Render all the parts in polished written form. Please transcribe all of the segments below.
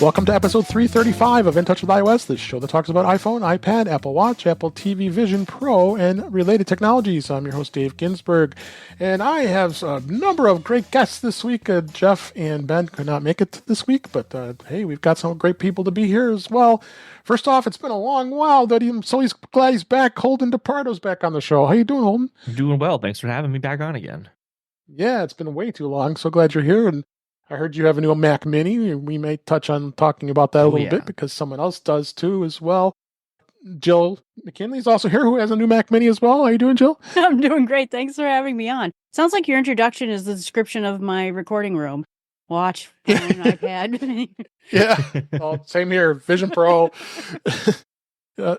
Welcome to episode 335 of In Touch with iOS, the show that talks about iPhone, iPad, Apple Watch, Apple TV Vision Pro, and related technologies. I'm your host, Dave Ginsburg, and I have a number of great guests this week. Jeff and Ben could not make it this week, but hey, we've got some great people to be here as well. First off, it's been a long while, so he's glad he's back. Holden DePardo's back on the show. How you doing, Holden? I'm doing well. Thanks for having me back on again. Yeah, it's been way too long. So glad you're here. And I heard you have a new Mac Mini. We may touch on talking about that a little bit because someone else does too as well. Jill McKinley's also here, who has a new Mac Mini as well. How you doing, Jill? I'm doing great. Thanks for having me on. Sounds like your introduction is the description of my recording room. Watch, phone, iPad. Yeah, well, same here. Vision Pro. And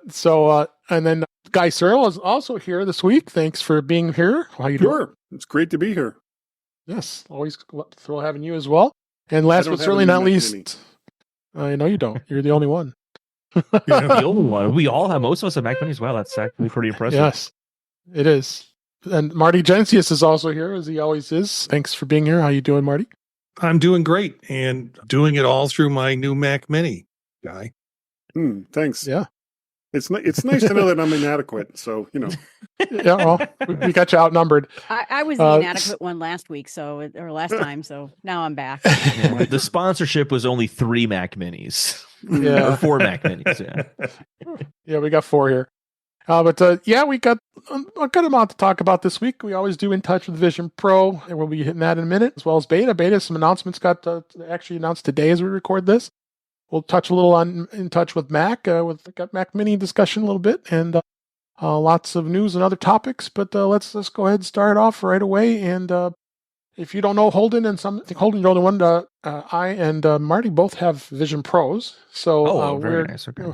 then Guy Serle is also here this week. Thanks for being here. How you doing? Sure. It's great to be here. Yes, always thrilled having you as well. And last but certainly not least, I know you don't. You're the only one. You're the only one. We all have, most of us have Mac Minis as well. That's actually pretty impressive. Yes, it is. And Marty Jencius is also here, as he always is. Thanks for being here. How you doing, Marty? I'm doing great, and doing it all through my new Mac Mini, Guy. Thanks. Yeah. It's nice to know that I'm inadequate, so, you know. Yeah, well, we got you outnumbered. I was the inadequate one last week, or last time, so now I'm back. Yeah, the sponsorship was only 3 Mac Minis. Yeah. Or 4 Mac Minis, yeah. Yeah, we got 4 here. We got a good amount to talk about this week. We always do In Touch with Vision Pro, and we'll be hitting that in a minute, as well as Beta. Beta, some announcements got actually announced today as we record this. We'll touch a little on In Touch with Mac, got Mac Mini discussion a little bit, and lots of news and other topics. But let's go ahead and start off right away. And if you don't know Holden, I think Holden, you're the only one. I and Marty both have Vision Pros, so very nice. Okay.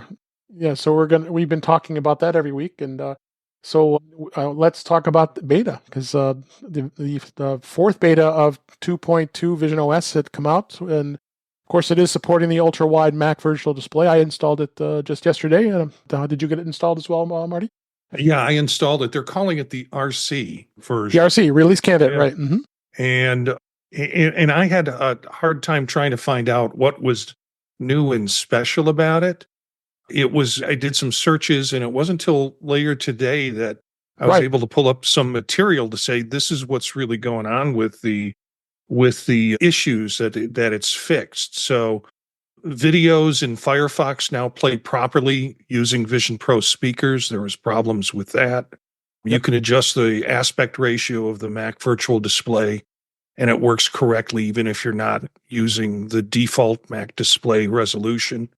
Yeah, so we've been talking about that every week, and so let's talk about the beta, because the fourth beta of 2.2 VisionOS had come out, and of course it is supporting the ultra-wide Mac virtual display. I installed it just yesterday. Did you get it installed as well, Marty? Yeah, I installed it. They're calling it the RC version. The RC, release candidate, right. Mm-hmm. And I had a hard time trying to find out what was new and special about it. I did some searches, and it wasn't until later today that I was able to pull up some material to say this is what's really going on with the issues that it's fixed. So videos in Firefox now play properly using Vision Pro speakers. There was problems with that. You can adjust the aspect ratio of the Mac virtual display, and it works correctly even if you're not using the default Mac display resolution.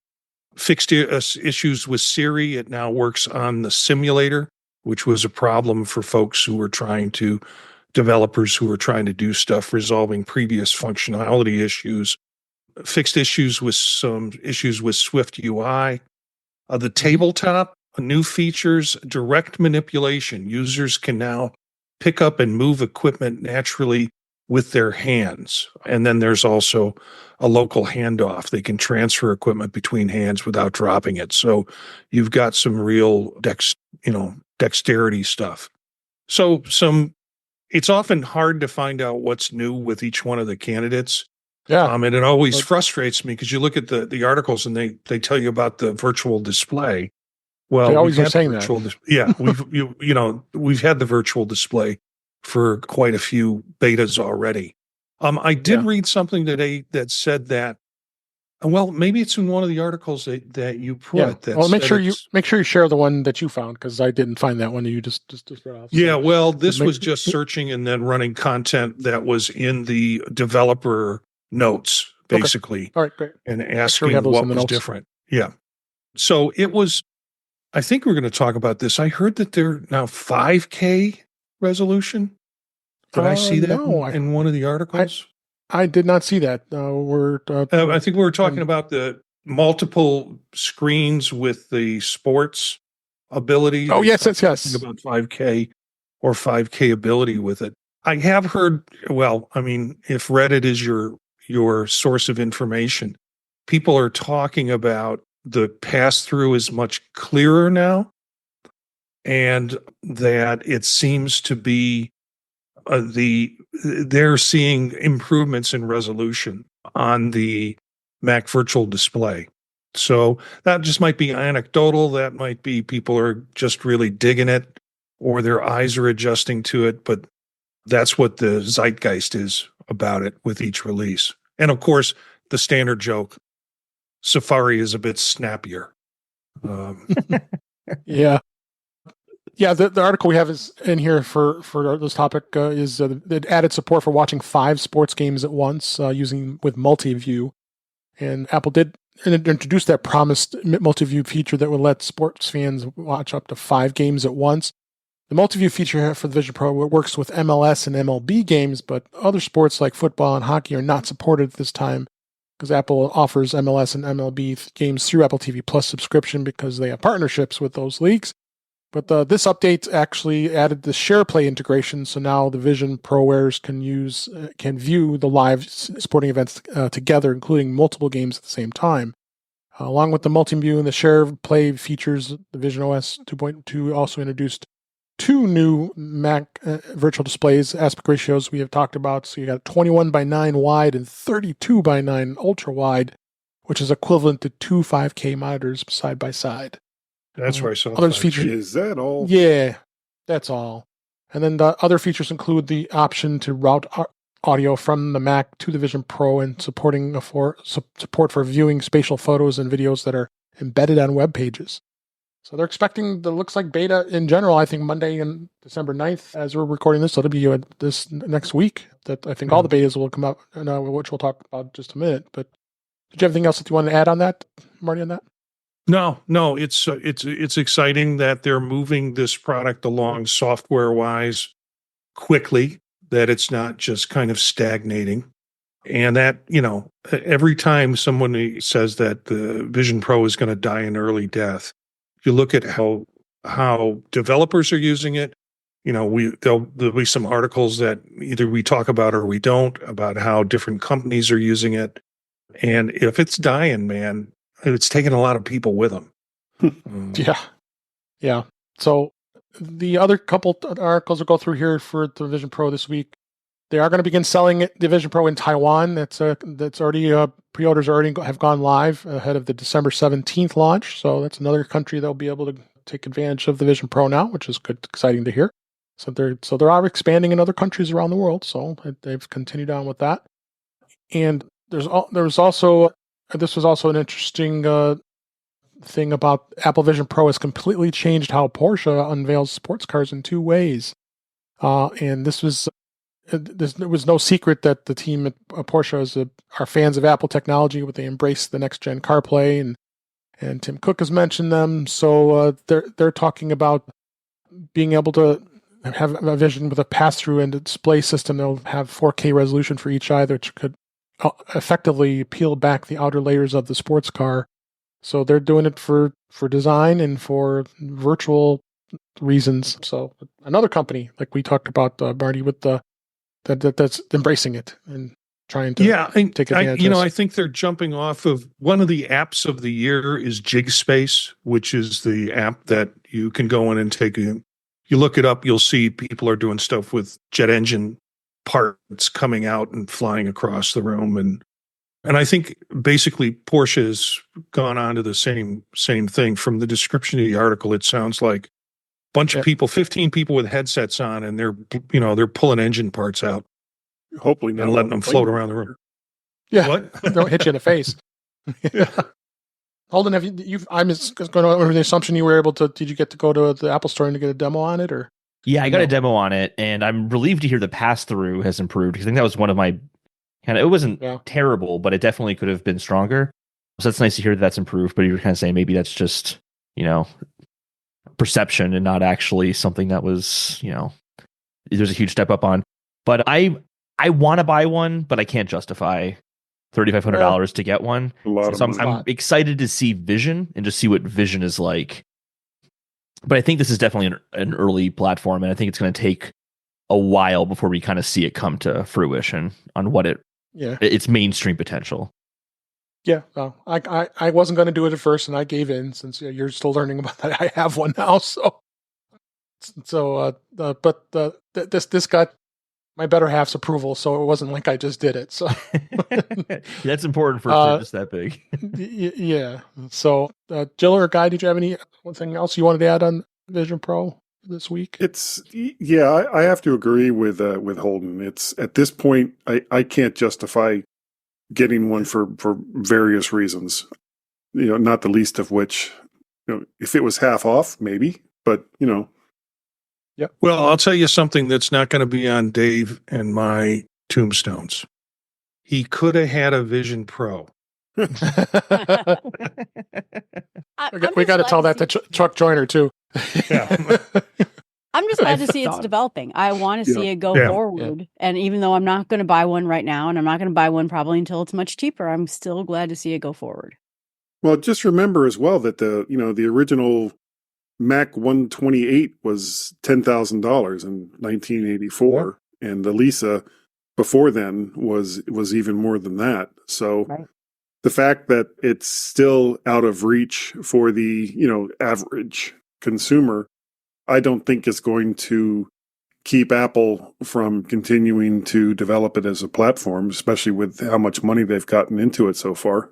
Fixed issues with Siri. It now works on the simulator, which was a problem for developers who were trying to do stuff, resolving previous functionality issues. Fixed issues with Swift UI. The tabletop, new features, direct manipulation. Users can now pick up and move equipment naturally with their hands. And then there's also a local handoff. They can transfer equipment between hands without dropping it. So you've got some real dexterity stuff. So it's often hard to find out what's new with each one of the candidates. Yeah. And it always frustrates me because you look at the articles and they tell you about the virtual display. Well, they always are saying that. We've had the virtual display for quite a few betas already. I did read something today that said that, well, maybe it's in one of the articles that you put. Yeah. Well, make sure you share the one that you found, because I didn't find that one. You just read off. Yeah. Well, this was just searching and then running content that was in the developer notes, basically. Okay. All right, great. And asking what was different. Yeah. So it was. I think we're going to talk about this. I heard that they're now 5K resolution. Did I see that in one of the articles? I did not see that. I think we were talking about the multiple screens with the sports ability. Oh, yes. About 5K or 5K ability with it. I have heard, if Reddit is your source of information, people are talking about the pass-through is much clearer now, and that it seems to be they're seeing improvements in resolution on the Mac Virtual Display. So that just might be anecdotal. That might be people are just really digging it, or their eyes are adjusting to it. But that's what the zeitgeist is about it with each release. And of course, the standard joke, Safari is a bit snappier. Yeah. Yeah, the article we have is in here for this topic is it added support for watching 5 sports games at once using with multi-view. And Apple did introduce that promised multi-view feature that would let sports fans watch up to 5 games at once. The multi-view feature for the Vision Pro works with MLS and MLB games, but other sports like football and hockey are not supported at this time because Apple offers MLS and MLB games through Apple TV Plus subscription because they have partnerships with those leagues. But this update actually added the SharePlay integration, so now the Vision Pro wearers can view the live sporting events together, including multiple games at the same time. Along with the multi-view and the SharePlay features, the VisionOS 2.2 also introduced 2 new Mac virtual displays aspect ratios we have talked about. So you got 21:9 wide and 32:9 ultra wide, which is equivalent to 2 5K monitors side by side. That's where I saw others 5G. features. Is that all? Yeah, that's all. And then the other features include the option to route audio from the Mac to the Vision Pro and support for viewing spatial photos and videos that are embedded on web pages. So they're expecting the looks like beta in general, I think Monday and December 9th, as we're recording this, so it'll be this next week that I think all the betas will come out, which we'll talk about in just a minute. But did you have anything else that you want to add on that, Marty, on that? No, it's exciting that they're moving this product along software-wise quickly, that it's not just kind of stagnating. And that, every time someone says that the Vision Pro is going to die an early death, you look at how developers are using it. There'll be some articles that either we talk about or we don't, about how different companies are using it. And if it's dying, man, it's taking a lot of people with them. Yeah. So the other couple articles will go through here for the Vision Pro this week. They are going to begin selling the Vision Pro in Taiwan. That's already pre-orders have gone live ahead of the December 17th launch. So that's another country that'll be able to take advantage of the Vision Pro now, which is good, exciting to hear. So they're expanding in other countries around the world. So they've continued on with that. And this was also an interesting thing about Apple Vision Pro has completely changed how Porsche unveils sports cars in 2 ways. And this was there was no secret that the team at Porsche are fans of Apple technology, but they embrace the next gen CarPlay, and Tim Cook has mentioned them. So they're talking about being able to have a Vision with a pass-through and display system. They'll have 4K resolution for each eye, which could effectively peel back the outer layers of the sports car. So they're doing it for design and for virtual reasons. So another company, like we talked about, Marty, with that's embracing it and trying to take advantage of it. I think they're jumping off of one of the apps of the year is JigSpace, which is the app that you can go in and take you look it up, you'll see people are doing stuff with jet engine parts coming out and flying across the room. And I think basically Porsche has gone on to the same thing. From the description of the article, it sounds like a bunch of people, 15 people with headsets on, and they're pulling engine parts out. Hopefully not. And letting them float around the room. Yeah. What? Don't hit you in the face. Yeah. Holden, I'm just going over the assumption you were able to, did you get to go to the Apple Store and to get a demo on it, or? Yeah, I got a demo on it, and I'm relieved to hear the pass-through has improved, because I think that was one of my it wasn't terrible, but it definitely could have been stronger. So it's nice to hear that's improved, but you're kind of saying maybe that's just, perception and not actually something that was, there's a huge step up on. But I want to buy one, but I can't justify $3,500 to get one. So I'm excited to see Vision and just see what Vision is like. But I think this is definitely an early platform, and I think it's going to take a while before we kind of see it come to fruition on what its mainstream potential. Yeah, well, I wasn't going to do it at first, and I gave in since you're still learning about that. I have one now, but this got my better half's approval, so it wasn't like I just did it. So that's important for a purchase that big. Yeah. So, Jill or Guy, did you have anything else you wanted to add on Vision Pro this week? I have to agree with Holden. It's at this point, I can't justify getting one for various reasons. Not the least of which, if it was half off, maybe, but Yep. Well, I'll tell you something that's not going to be on Dave and my tombstones. He could have had a Vision Pro. We got to tell that to Chuck Joyner too. Yeah. I'm just glad to see it's developing. I want to see it go forward. Yeah. And even though I'm not going to buy one right now, and I'm not going to buy one probably until it's much cheaper, I'm still glad to see it go forward. Well, just remember as well that the original Mac 128 was $10,000 in 1984, and the Lisa before then was even more than that. So the fact that it's still out of reach for the average consumer, I don't think is going to keep Apple from continuing to develop it as a platform, especially with how much money they've gotten into it so far.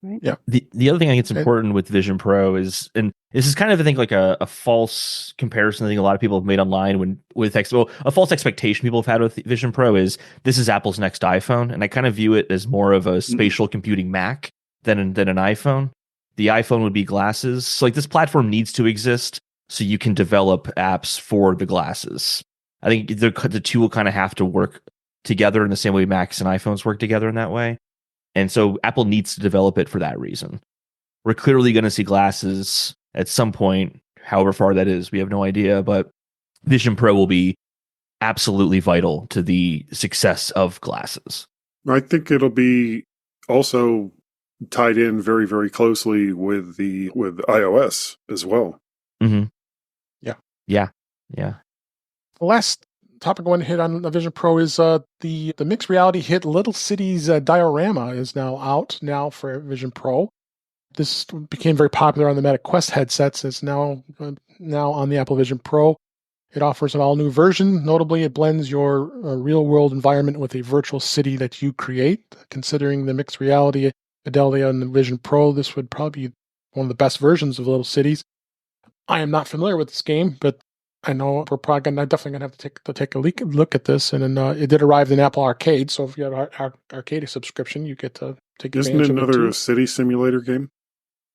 Right. Yeah. The other thing I think it's important with Vision Pro is, and this is kind of, I think, like a false comparison I think a lot of people have made online a false expectation people have had with Vision Pro is this is Apple's next iPhone. And I kind of view it as more of a spatial computing Mac than an iPhone. The iPhone would be glasses. So like this platform needs to exist so you can develop apps for the glasses. I think the two will kind of have to work together in the same way Macs and iPhones work together in that way. And so Apple needs to develop it for that reason. We're clearly going to see glasses at some point, however far that is. We have no idea, but Vision Pro will be absolutely vital to the success of glasses. I think it'll be also tied in very, very closely with iOS as well. Mm-hmm. Yeah. The last topic I want to hit on the Vision Pro is the mixed reality hit Little Cities diorama is now out for Vision Pro. This became very popular on the Meta Quest headsets. It's now on the Apple Vision Pro. It offers an all-new version. Notably, it blends your real-world environment with a virtual city that you create. Considering the mixed reality fidelity on the Vision Pro, this would probably be one of the best versions of Little Cities. I am not familiar with this game, but I know we're definitely going to have to take a look at this. And then it did arrive in Apple Arcade, so if you have our Arcade subscription, you get to take advantage of it. Isn't it another city simulator game?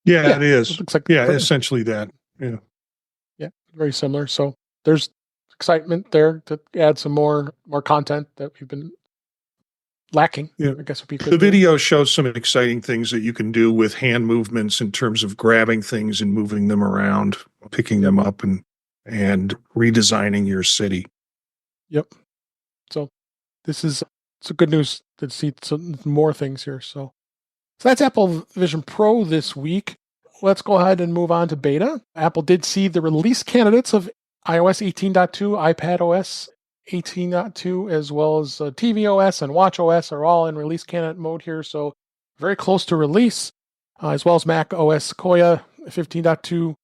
Yeah, it is. It looks like essentially that. Yeah, very similar. So there's excitement there to add some more content that we've been lacking. Yeah. I guess would be the video shows some exciting things that you can do with hand movements in terms of grabbing things and moving them around, picking them up and redesigning your city. Yep. So this is some good news to see some more things here. So that's Apple Vision Pro this week. Let's go ahead and move on to beta. Apple did see the release candidates of iOS 18.2, iPadOS 18.2, as well as tvOS and watchOS are all in release candidate mode here. So very close to release, as well as macOS Sequoia 15.2.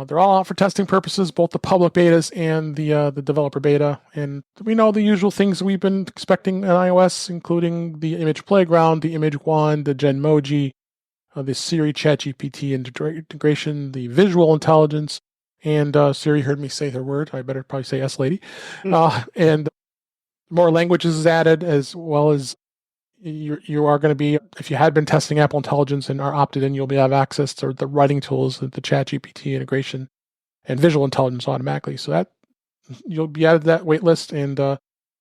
They're all out for testing purposes, both the public betas and the developer beta. And we know the usual things we've been expecting in iOS, including the image playground, the image wand, the Genmoji, the Siri ChatGPT integration, the visual intelligence, and Siri heard me say her word. I better probably say S lady. And more languages is added, as well as you are going to be, if you had been testing Apple Intelligence and are opted in, you'll have access to the writing tools, the ChatGPT integration, and visual intelligence automatically. So that you'll be added to that wait list, and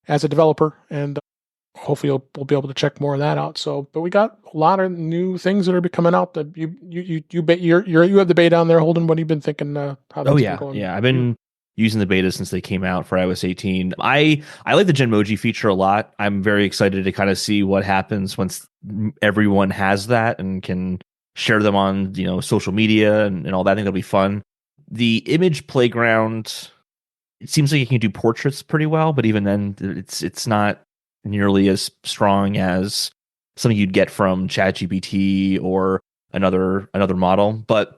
as a developer, and hopefully we'll be able to check more of that out. So, but we got a lot of new things that are coming out. That you have the beta on there, Holden. What have you been thinking? How that's been going? I've been using the beta since they came out for iOS 18. I like the Genmoji feature a lot. I'm very excited to kind of see what happens once everyone has that and can share them on, social media and all that. I think that'll be fun. The image playground, it seems like you can do portraits pretty well, but even then it's not nearly as strong as something you'd get from ChatGPT or another model, but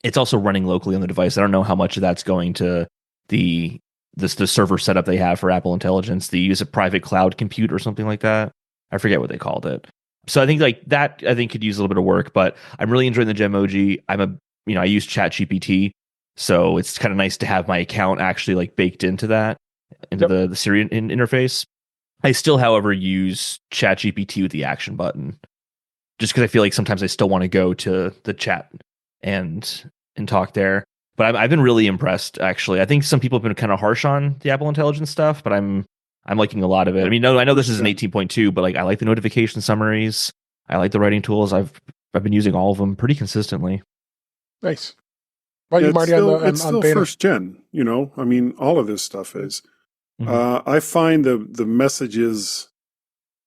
it's also running locally on the device. I don't know how much of that's going to the the server setup they have for Apple Intelligence. They use a private cloud compute or something like that. I forget what they called it. So I think like that could use a little bit of work, but I'm really enjoying the Genmoji. I use ChatGPT, so it's kind of nice to have my account actually like baked into the Siri interface. I still, however, use ChatGPT with the action button, just because I feel like sometimes I still want to go to the chat and talk there. But I've been really impressed, actually. I think some people have been kind of harsh on the Apple Intelligence stuff, but I'm liking a lot of it. I mean, I know this is an 18.2, but like I like the notification summaries. I like the writing tools. I've been using all of them pretty consistently. Nice. Well, you, Marty, it's still first gen. I mean, all of this stuff is. I find the messages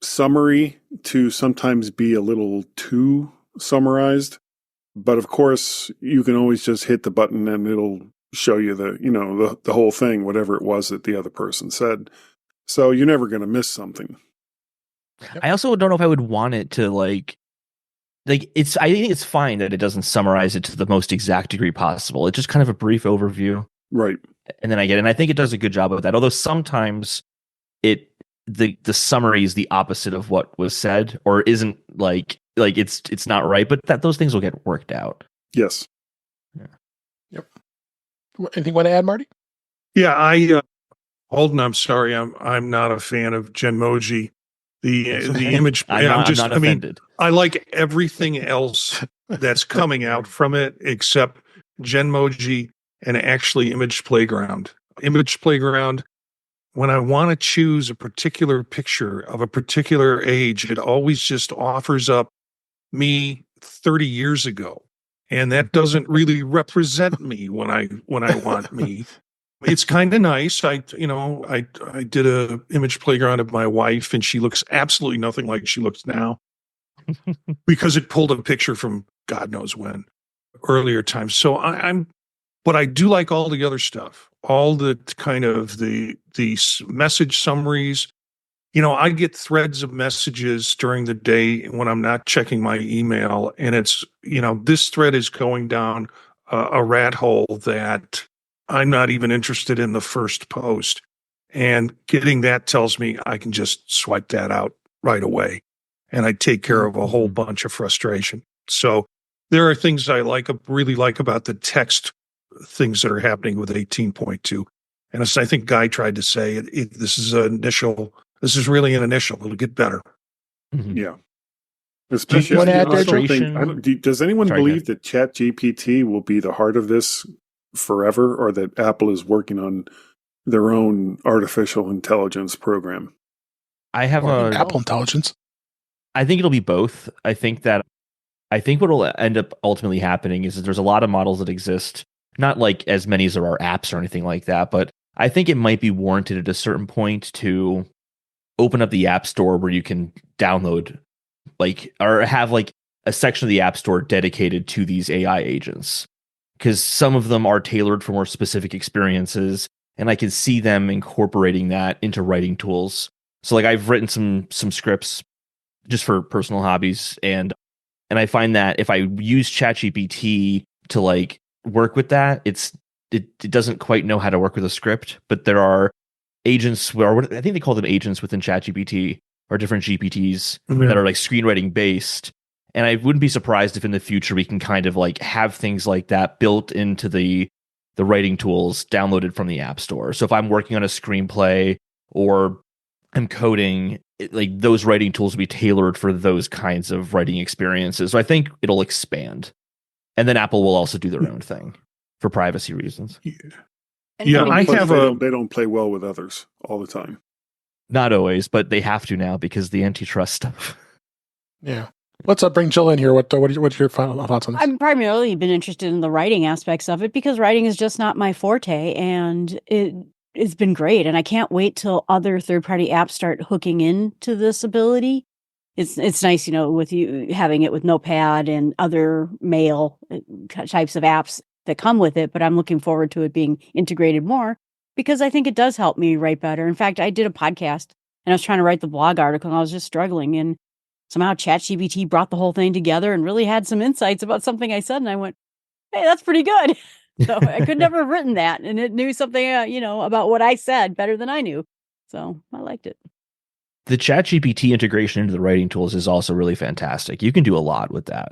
summary to sometimes be a little too summarized, but of course you can always just hit the button and it'll show you the whole thing, whatever it was that the other person said. So you're never going to miss something. I also don't know if I would want it to like I think it's fine that it doesn't summarize it to the most exact degree possible. It's just kind of a brief overview. Right. And then I think it does a good job of that. Although sometimes the summary is the opposite of what was said, or isn't like it's not right, but those things will get worked out. Yes. Yeah. Yep. Anything you want to add, Marty? Yeah, Holden, I'm sorry, I'm not a fan of Genmoji. The image. I'm not offended. I mean, I like everything else that's coming out from it except Genmoji and actually Image Playground. Image Playground, when I want to choose a particular picture of a particular age, it always just offers up me 30 years ago. And that doesn't really represent me when I want me. It's kind of nice. I did a image playground of my wife, and she looks absolutely nothing like she looks now because it pulled a picture from God knows when, earlier times. So but I do like all the other stuff, all the kind of the message summaries. I get threads of messages during the day when I'm not checking my email, and it's, this thread is going down a rat hole that I'm not even interested in the first post. And getting that tells me I can just swipe that out right away. And I take care of a whole bunch of frustration. So there are things I really like about the text things that are happening with 18.2. And as I think Guy tried to say, this is really an initial. It'll get better. Mm-hmm. Yeah. Especially, does anyone believe that ChatGPT will be the heart of this forever, or that Apple is working on their own artificial intelligence program? I have Apple Intelligence. I think it'll be both. I think what will end up ultimately happening is that there's a lot of models that exist, not like as many as there are apps or anything like that, but I think it might be warranted at a certain point to open up the App Store where you can download or have like a section of the App Store dedicated to these AI agents, because some of them are tailored for more specific experiences, and I can see them incorporating that into writing tools. So like I've written some scripts just for personal hobbies, and I find that if I use ChatGPT to like work with that, it doesn't quite know how to work with a script, but there are agents where I think they call them agents within ChatGPT, or different GPTs that are like screenwriting based. And I wouldn't be surprised if in the future we can kind of like have things like that built into the writing tools downloaded from the App Store. So if I'm working on a screenplay or I'm coding, like those writing tools will be tailored for those kinds of writing experiences. So I think it'll expand. And then Apple will also do their own thing for privacy reasons. Yeah, they don't play well with others all the time. Not always, but they have to now because the antitrust stuff. Yeah. Let's bring Jill in here. What's your final thoughts on this? I've primarily been interested in the writing aspects of it because writing is just not my forte, and it's been great. And I can't wait till other third-party apps start hooking into this ability. It's nice, with you having it with Notepad and other mail types of apps that come with it. But I'm looking forward to it being integrated more, because I think it does help me write better. In fact, I did a podcast and I was trying to write the blog article and I was just struggling. And somehow ChatGPT brought the whole thing together and really had some insights about something I said. And I went, hey, that's pretty good. So I could never have written that, and it knew something, about what I said better than I knew. So I liked it. The ChatGPT integration into the writing tools is also really fantastic. You can do a lot with that.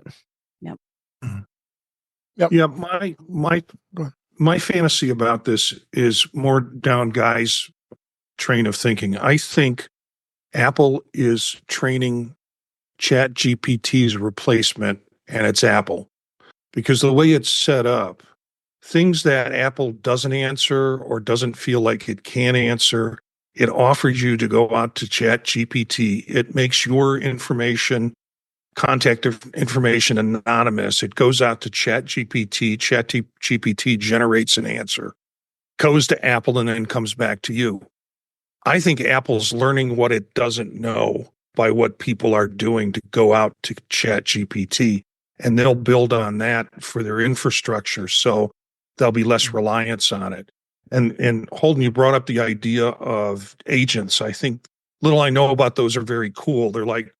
Yep. Yep. Yeah, my fantasy about this is more down Guy's train of thinking. I think Apple is training ChatGPT's replacement, and it's Apple. Because the way it's set up, things that Apple doesn't answer or doesn't feel like it can answer, it offers you to go out to ChatGPT. It makes your contact information anonymous. It goes out to ChatGPT. ChatGPT generates an answer, goes to Apple, and then comes back to you. I think Apple's learning what it doesn't know by what people are doing to go out to ChatGPT, and they'll build on that for their infrastructure. So there'll be less reliance on it. And Holden, you brought up the idea of agents. I think little I know about those are very cool. They're like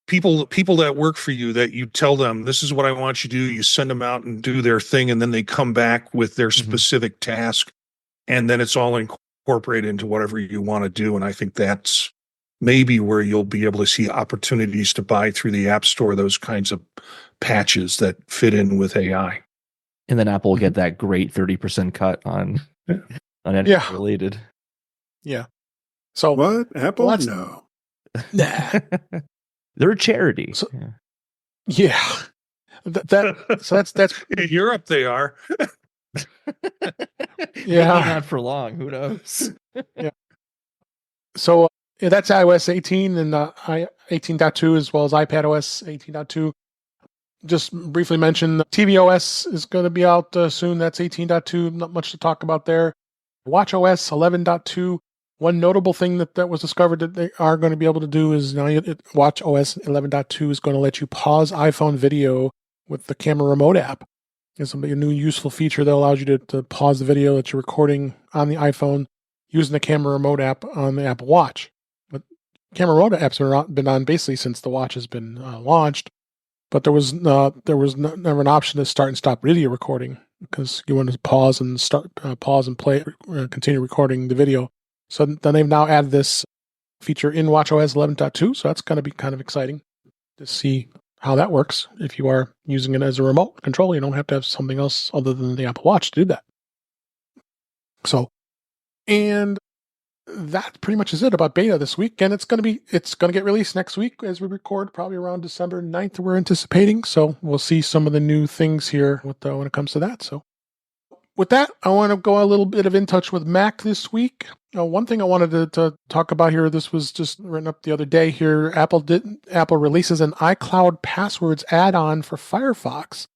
people that work for you that you tell them, this is what I want you to do. You send them out and do their thing, and then they come back with their specific task, and then it's all incorporated into whatever you want to do. And I think that's maybe where you'll be able to see opportunities to buy through the App Store those kinds of patches that fit in with AI. And then Apple will get that great 30% cut on anything related. Yeah. So what? Apple? Well, no. Nah. They're a charity. So, yeah. That's in Europe they are. Yeah. Not for long. Who knows? Yeah. So that's iOS 18 and 18.2 as well as iPadOS 18.2. Just briefly mention tvOS is going to be out soon. That's 18.2. Not much to talk about there. watchOS 11.2. One notable thing that was discovered that they are going to be able to do is now watchOS 11.2 is going to let you pause iPhone video with the camera remote app. It's a new useful feature that allows you to pause the video that you're recording on the iPhone using the camera remote app on the Apple Watch. But camera remote apps have been on basically since the watch has been launched. But there was never an option to start and stop video recording because you want to pause and play, continue recording the video. So then they've now added this feature in watchOS 11.2. So that's going to be kind of exciting to see how that works. If you are using it as a remote control, you don't have to have something else other than the Apple Watch to do that. So, and that pretty much is it about beta this week. And it's going to get released next week as we record, probably around December 9th, we're anticipating. So we'll see some of the new things here when it comes to that. So with that, I want to go a little bit of In Touch with Mac this week. One thing I wanted to talk about here, this was just written up the other day here. Apple releases an iCloud passwords add-on for Firefox.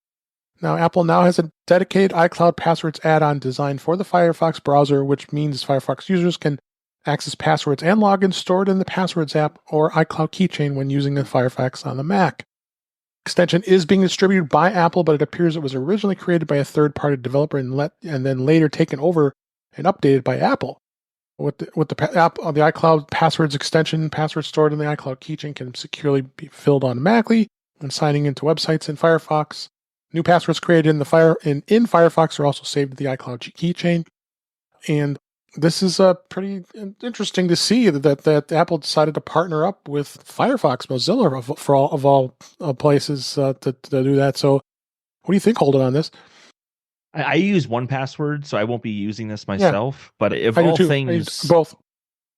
Now, Apple now has a dedicated iCloud passwords add-on designed for the Firefox browser, which means Firefox users can access passwords and logins stored in the Passwords app or iCloud keychain when using the Firefox on the Mac. Extension is being distributed by Apple, but it appears it was originally created by a third-party developer and then later taken over and updated by Apple. With the iCloud passwords extension, passwords stored in the iCloud keychain can securely be filled automatically when signing into websites in Firefox. New passwords created in Firefox are also saved to the iCloud keychain. And this is pretty interesting to see that Apple decided to partner up with Firefox, Mozilla, for all places to do that. So, what do you think, Holden, on this? I use 1Password, so I won't be using this myself. Yeah, but if all things, both.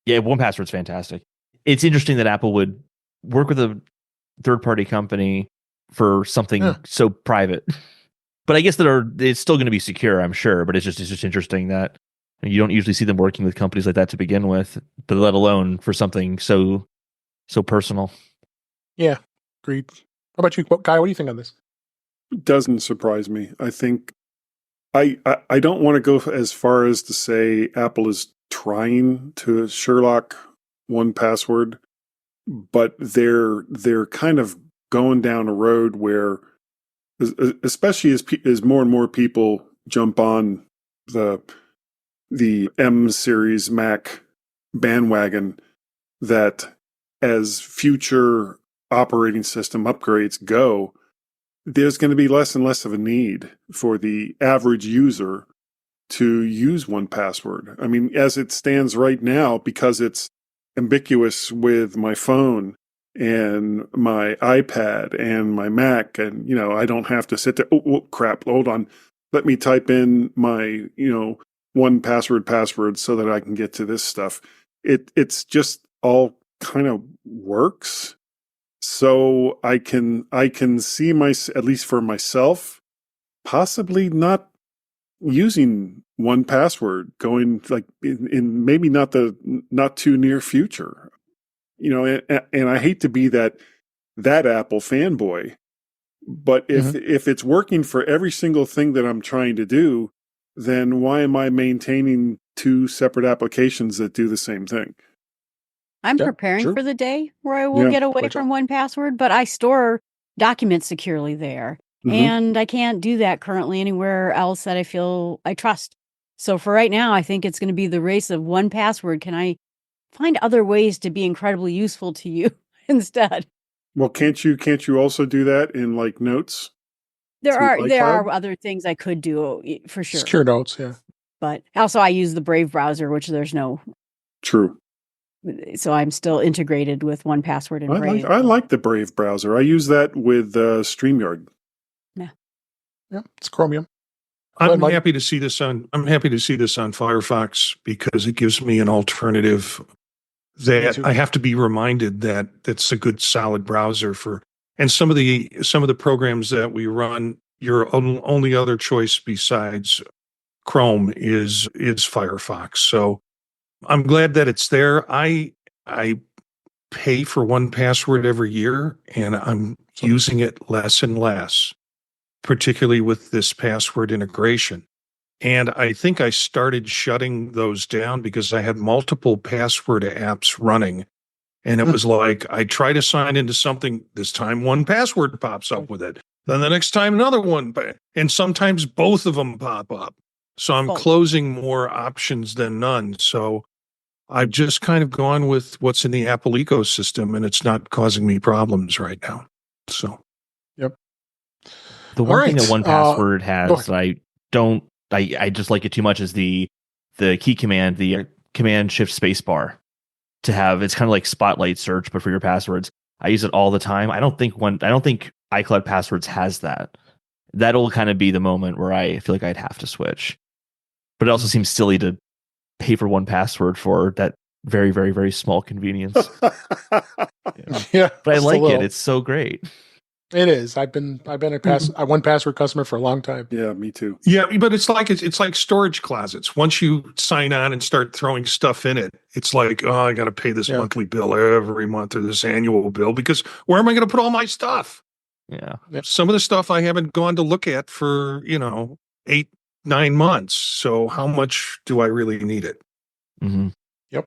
Yeah, 1Password's fantastic. It's interesting that Apple would work with a third-party company for something so private. But I guess it's still going to be secure, I'm sure. But it's just interesting that you don't usually see them working with companies like that to begin with, but let alone for something so personal. Yeah, agreed. How about you, Guy? What do you think on this? It doesn't surprise me. I think I don't want to go as far as to say Apple is trying to Sherlock 1Password, but they're kind of going down a road where, especially as more and more people jump on the M series Mac bandwagon, that as future operating system upgrades go, there's going to be less and less of a need for the average user to use 1Password. I mean, as it stands right now, because it's ambiguous with my phone and my iPad and my Mac, and, I don't have to sit there. Oh, crap. Hold on. Let me type in my, 1Password password so that I can get to this stuff. It's just all kind of works. So I can see at least for myself, possibly not using 1Password going like in maybe not too near future, and I hate to be that Apple fanboy, but if it's working for every single thing that I'm trying to do, then why am I maintaining two separate applications that do the same thing? I'm preparing for the day where I will get away from 1Password, but I store documents securely there. And I can't do that currently anywhere else that I feel I trust. So for right now, I think it's going to be the race of 1Password. Can I find other ways to be incredibly useful to you instead? Well, can't you also do that in like Notes? There are other things I could do for sure. Secure Notes, yeah. But also I use the Brave browser, which there's no. True. So I'm still integrated with 1Password and Brave. I like the Brave browser. I use that with StreamYard. Yeah, it's Chromium. I'm happy to see this on Firefox because it gives me an alternative that I have to be reminded that that's a good solid browser for. And some of the programs that we run, your only other choice besides Chrome is Firefox. So I'm glad that it's there. I pay for 1Password every year, and I'm using it less and less, particularly with this password integration. And I think I started shutting those down because I had multiple password apps running. And it was like, I try to sign into something, this time 1Password pops up with it. Then the next time another one, and sometimes both of them pop up. So I'm closing more options than none. So I've just kind of gone with what's in the Apple ecosystem, and it's not causing me problems right now. So, yep. The one thing that 1Password has that I just like it too much is the key command, the Command Shift Spacebar. To have, it's kind of like Spotlight search, but for your passwords. I use it all the time. I don't think iCloud Passwords has that. That'll kind of be the moment where I feel like I'd have to switch. But it also seems silly to pay for 1Password for that very, very, very small convenience. Yeah, but I like it. It's so great. It is. I've been a 1Password customer for a long time. Yeah, me too. Yeah, but it's like storage closets. Once you sign on and start throwing stuff in it, it's like, oh, I got to pay this monthly bill every month or this annual bill because where am I going to put all my stuff? Yeah. Some of the stuff I haven't gone to look at for 8-9 months. So how much do I really need it? Mm-hmm. Yep.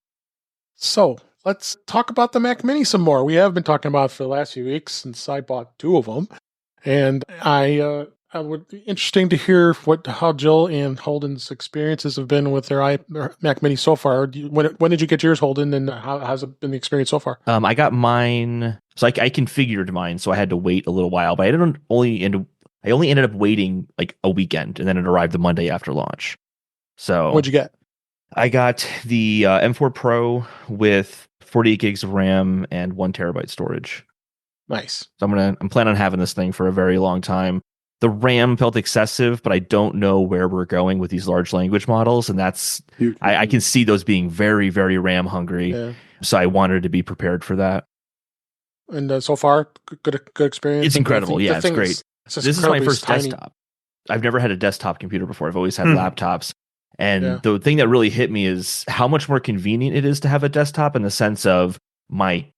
So let's talk about the Mac Mini some more. We have been talking about it for the last few weeks since I bought 2 of them, and I would be interesting to hear how Jill and Holden's experiences have been with their Mac Mini so far. When did you get yours, Holden, and how has it been the experience so far? I got mine, so I configured mine, so I had to wait a little while, but I only ended up waiting like a weekend, and then it arrived the Monday after launch. So what'd you get? I got the M4 Pro with 48 gigs of RAM and 1 terabyte storage. Nice. So I'm planning on having this thing for a very long time. The RAM felt excessive, but I don't know where we're going with these large language models, and that's I can see those being very, very RAM hungry. Yeah. So I wanted to be prepared for that. And so far, good experience. It's incredible. Yeah, it's great. This is my first desktop. I've never had a desktop computer before. I've always had laptops. And the thing that really hit me is how much more convenient it is to have a desktop in the sense of my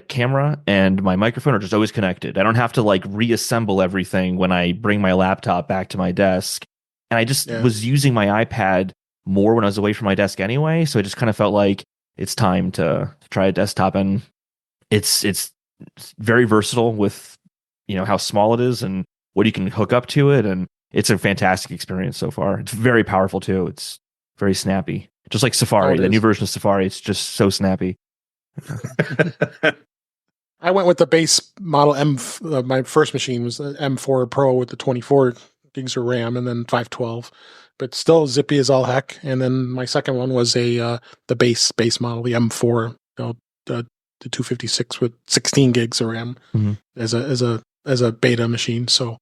camera and my microphone are just always connected. I don't have to like reassemble everything when I bring my laptop back to my desk. And I just was using my iPad more when I was away from my desk anyway. So it just kind of felt like it's time to try a desktop. And it's very versatile with, how small it is and what you can hook up to it. And it's a fantastic experience so far. It's very powerful too. It's very snappy. Just like Safari, the new version of Safari, it's just so snappy. I went with the base model my first machine was the M4 Pro with the 24 gigs of RAM and then 512, but still zippy as all heck. And then my second one was the base model, the M4, the 256 with 16 gigs of RAM as a beta machine. So,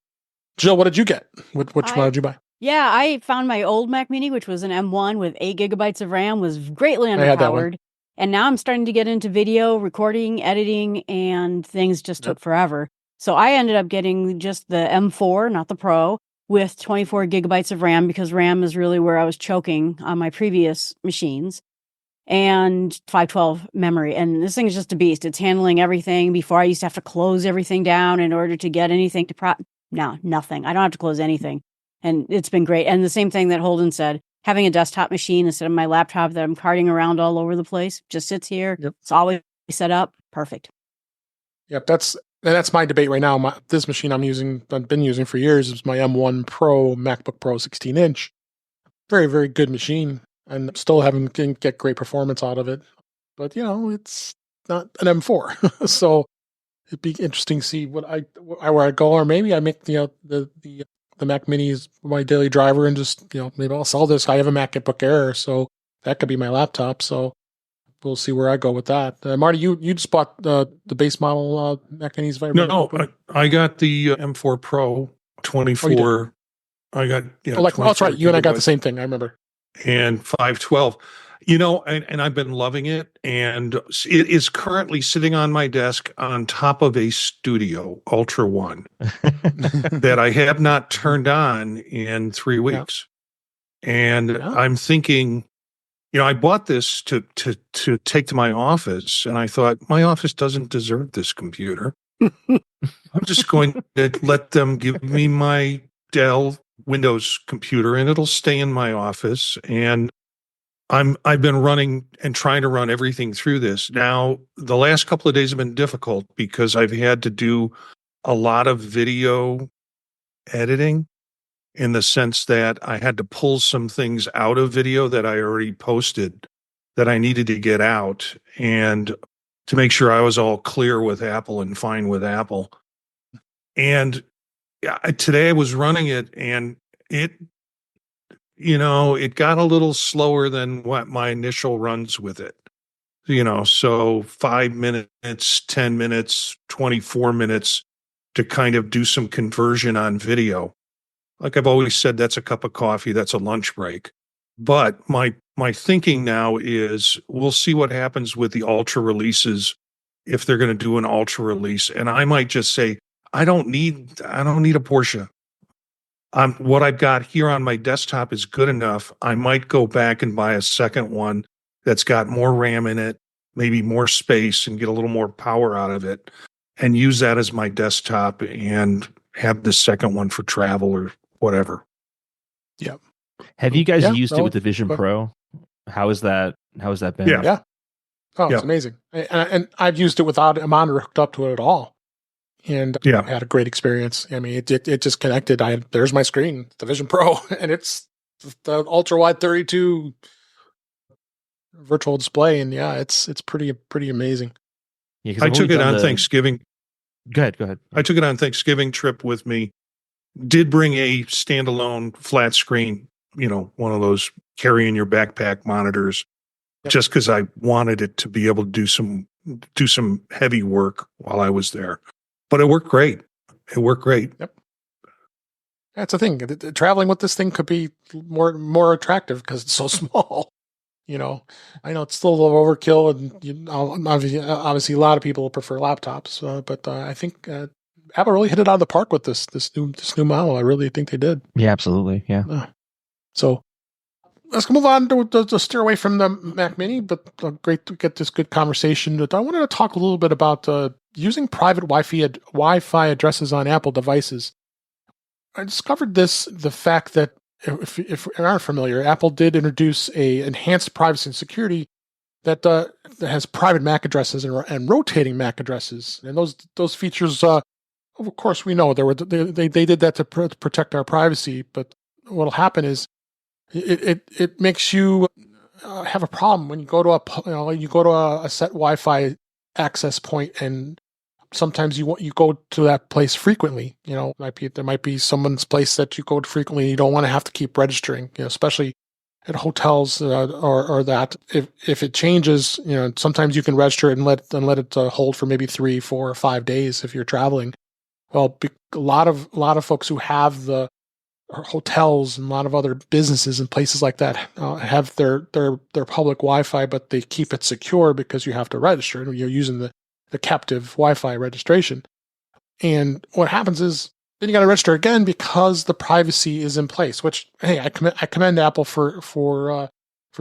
Jill, what did you get? Which one did you buy? Yeah, I found my old Mac Mini, which was an M1 with 8 gigabytes of RAM, was greatly I had that underpowered. And now I'm starting to get into video recording, editing, and things just took forever. So I ended up getting just the M4, not the Pro, with 24 gigabytes of RAM because RAM is really where I was choking on my previous machines, and 512 memory. And this thing is just a beast. It's handling everything. Before I used to have to close everything down in order to get anything to now, nothing. I don't have to close anything. And it's been great. And the same thing that Holden said, having a desktop machine instead of my laptop that I'm carting around all over the place, just sits here. Yep. It's always set up. Perfect. Yep, that's my debate right now. This machine I've been using for years is my M1 Pro MacBook Pro 16-inch. Very, very good machine, and still can get great performance out of it. But it's not an M4, so it'd be interesting to see where I go, or maybe I make the Mac Mini is my daily driver, and just maybe I'll sell this. I have a MacBook Air, so that could be my laptop. So we'll see where I go with that. Marty, you just bought the base model Mac Minis? No, I got the M4 Pro 24. I got that's right. You and I got the same thing. I remember. And 512. And I've been loving it. And it is currently sitting on my desk on top of a Studio Ultra One that I have not turned on in 3 weeks. Yeah. And I'm thinking, I bought this to take to my office, and I thought my office doesn't deserve this computer. I'm just going to let them give me my Dell Windows computer, and it'll stay in my office. And I've been running and trying to run everything through this. Now, the last couple of days have been difficult because I've had to do a lot of video editing, in the sense that I had to pull some things out of video that I already posted that I needed to get out, and to make sure I was all clear with Apple and fine with Apple. And today I was running it, and it got a little slower than what my initial runs with it. So 5 minutes, 10 minutes, 24 minutes to kind of do some conversion on video. Like I've always said, that's a cup of coffee, that's a lunch break. But my thinking now is we'll see what happens with the ultra releases, if they're going to do an ultra release. And I might just say, I don't need a Porsche. What I've got here on my desktop is good enough. I might go back and buy a second one that's got more RAM in it, maybe more space, and get a little more power out of it, and use that as my desktop and have the second one for travel or whatever. Yep. Have you guys used it with the Vision Pro? How has that been? Yeah. Oh, it's amazing. And I've used it without a monitor hooked up to it at all. And I had a great experience. I mean, it just connected. There's my screen, the Vision Pro, and it's the ultra wide 32 virtual display. And it's pretty amazing. Yeah, I took it on Thanksgiving. Go ahead. I took it on Thanksgiving trip with me. Did bring a standalone flat screen, one of those carry in your backpack monitors, just because I wanted it to be able to do some heavy work while I was there. But it worked great. Yep. That's the thing. Traveling with this thing could be more attractive because it's so small. I know it's still a little overkill, and obviously a lot of people prefer laptops. But I think Apple really hit it out of the park with this new model. I really think they did. Yeah, absolutely. Yeah. So let's move on to steer away from the Mac Mini, but great to get this good conversation. But I wanted to talk a little bit about using private Wi-Fi addresses on Apple devices. I discovered the fact that if you aren't familiar, Apple did introduce a enhanced privacy and security that has private MAC addresses and rotating MAC addresses, and those features. Of course, we know they did that to protect our privacy. But what'll happen is it makes you have a problem when you go to a set Wi-Fi access point, and sometimes you go to that place frequently. There might be someone's place that you go to frequently. And you don't want to have to keep registering, especially at hotels or that if it changes, sometimes you can register it and let it hold for maybe 3, 4, or 5 days if you're traveling. Well, a lot of folks who have the hotels and a lot of other businesses and places like that have their public Wi-Fi, but they keep it secure because you have to register and you're using the captive Wi-Fi registration. And what happens is then you got to register again because the privacy is in place. Which, hey, I commend Apple for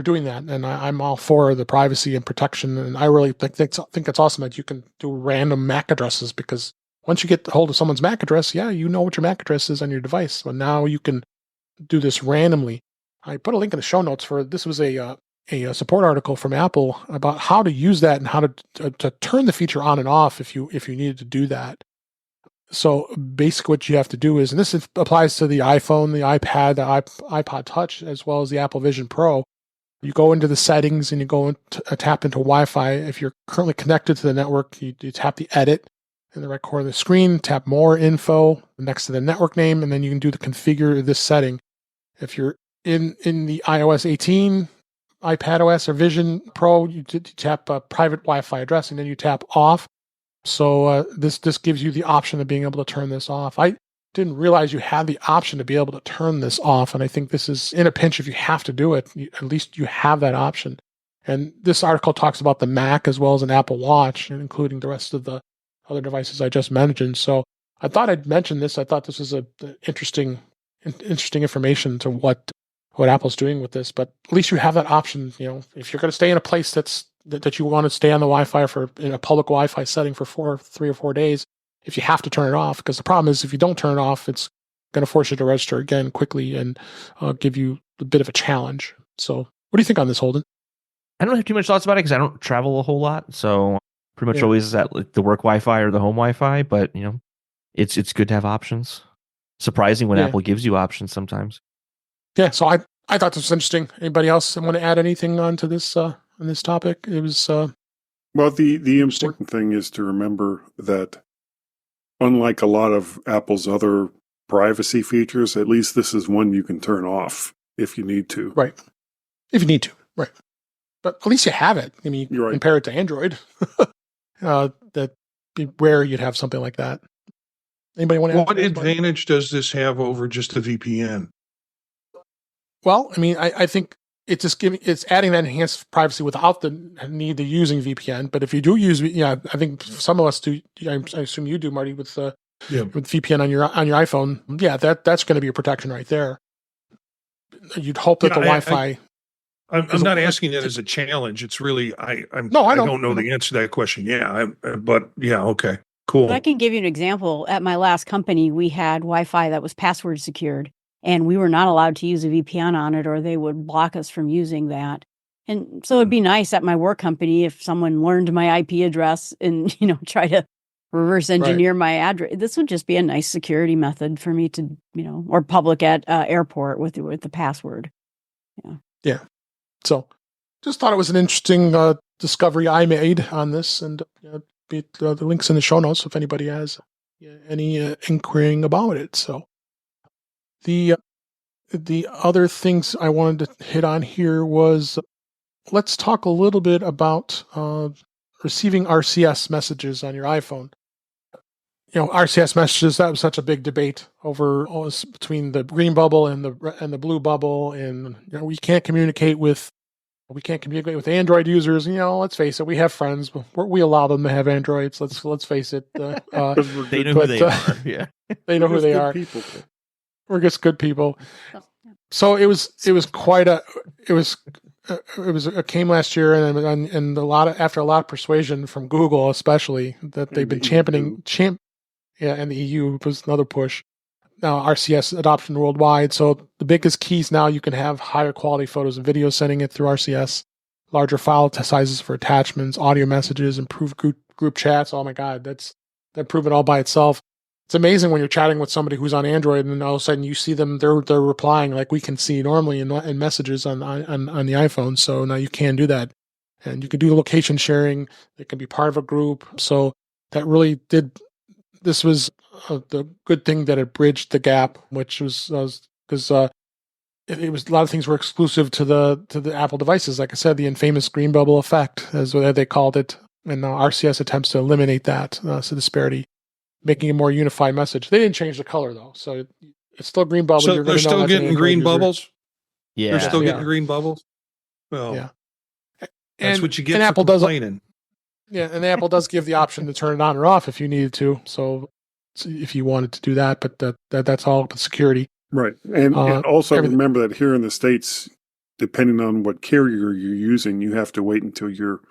doing that, and I'm all for the privacy and protection. And I really think that's awesome that you can do random MAC addresses, because once you get hold of someone's MAC address, you know what your MAC address is on your device. So now you can do this randomly. I put a link in the show notes for this. Was a support article from Apple about how to use that and how to turn the feature on and off if you needed to do that. So basically what you have to do is, and this applies to the iPhone, the iPad, the iPod Touch, as well as the Apple Vision Pro. You go into the settings and you go tap into Wi-Fi. If you're currently connected to the network, you tap the edit in the right corner of the screen, tap more info next to the network name, and then you can do the configure this setting. If you're in the iOS 18, iPadOS, or Vision Pro, you tap private Wi-Fi address, and then you tap off. So this gives you the option of being able to turn this off. I didn't realize you had the option to be able to turn this off, and I think this is in a pinch if you have to do it. At least you have that option. And this article talks about the Mac as well as an Apple Watch, and including the rest of the other devices I just mentioned. So I thought I'd mention this. I thought this was a interesting information to what Apple's doing with this. But at least you have that option. If you're going to stay in a place that you want to stay on the Wi-Fi in a public Wi-Fi setting for 3 or 4 days, if you have to turn it off, because the problem is if you don't turn it off, it's going to force you to register again quickly and give you a bit of a challenge. So what do you think on this, Holden? I don't have too much thoughts about it because I don't travel a whole lot. So pretty much always at the work Wi-Fi or the home Wi-Fi. But, it's good to have options. Surprising when Apple gives you options sometimes. Yeah, so I thought this was interesting. Anybody else want to add anything on to this on this topic? It was well, the important thing is to remember that unlike a lot of Apple's other privacy features, at least this is one you can turn off if you need to. Right. If you need to, right. But at least you have it. I mean, you compare it to Android. That'd be rare you'd have something like that. Anybody want to add? What advantage does this have over just a VPN? Well, I mean, I think it's adding that enhanced privacy without the need to using VPN. But if you do use, I think some of us do. I assume you do, Marty, with VPN on your iPhone. Yeah, that's going to be a protection right there. You'd hope that the Wi-Fi. I'm not asking that as a challenge. It's really I don't know the answer to that question. Okay, cool. But I can give you an example. At my last company, we had Wi-Fi that was password secured, and we were not allowed to use a VPN on it, or they would block us from using that. And so it'd be nice at my work company if someone learned my IP address and try to reverse engineer my address. This would just be a nice security method for me to or public at airport with the password. Yeah. So just thought it was an interesting discovery I made on this, and the links in the show notes if anybody has any inquiring about it. So the other things I wanted to hit on here was, let's talk a little bit about receiving RCS messages on your iPhone. RCS messages, that was such a big debate between the green bubble and the blue bubble, and we can't communicate with Android users. Let's face it, we have friends. We allow them to have Androids. Let's face it. They know who they are. Yeah, they know who they are. People. We're just good people. So it came last year, and after a lot of persuasion from Google, especially, that they've been championing. And the EU was another push. Now RCS adoption worldwide. So the biggest keys now, you can have higher quality photos and videos sending it through RCS, larger file sizes for attachments, audio messages, improved group chats. Oh my God, that's proven all by itself. It's amazing when you're chatting with somebody who's on Android, and all of a sudden you see them, they're replying like we can see normally in messages on the iPhone. So now you can do that, and you can do location sharing. It can be part of a group. So that really did. This was the good thing that it bridged the gap, which was because it was a lot of things were exclusive to the Apple devices. Like I said, the infamous green bubble effect, as they called it, and RCS attempts to eliminate that disparity, making a more unified message. They didn't change the color though, so it's still green bubble. So they're still getting green bubbles. Yeah, they're still getting green bubbles. Well, yeah, that's what you get for Apple complaining. And Apple does give the option to turn it on or off if you needed to. So if you wanted to do that, but that's all up to security. Right. And also remember that here in the States, depending on what carrier you're using, you have to wait until your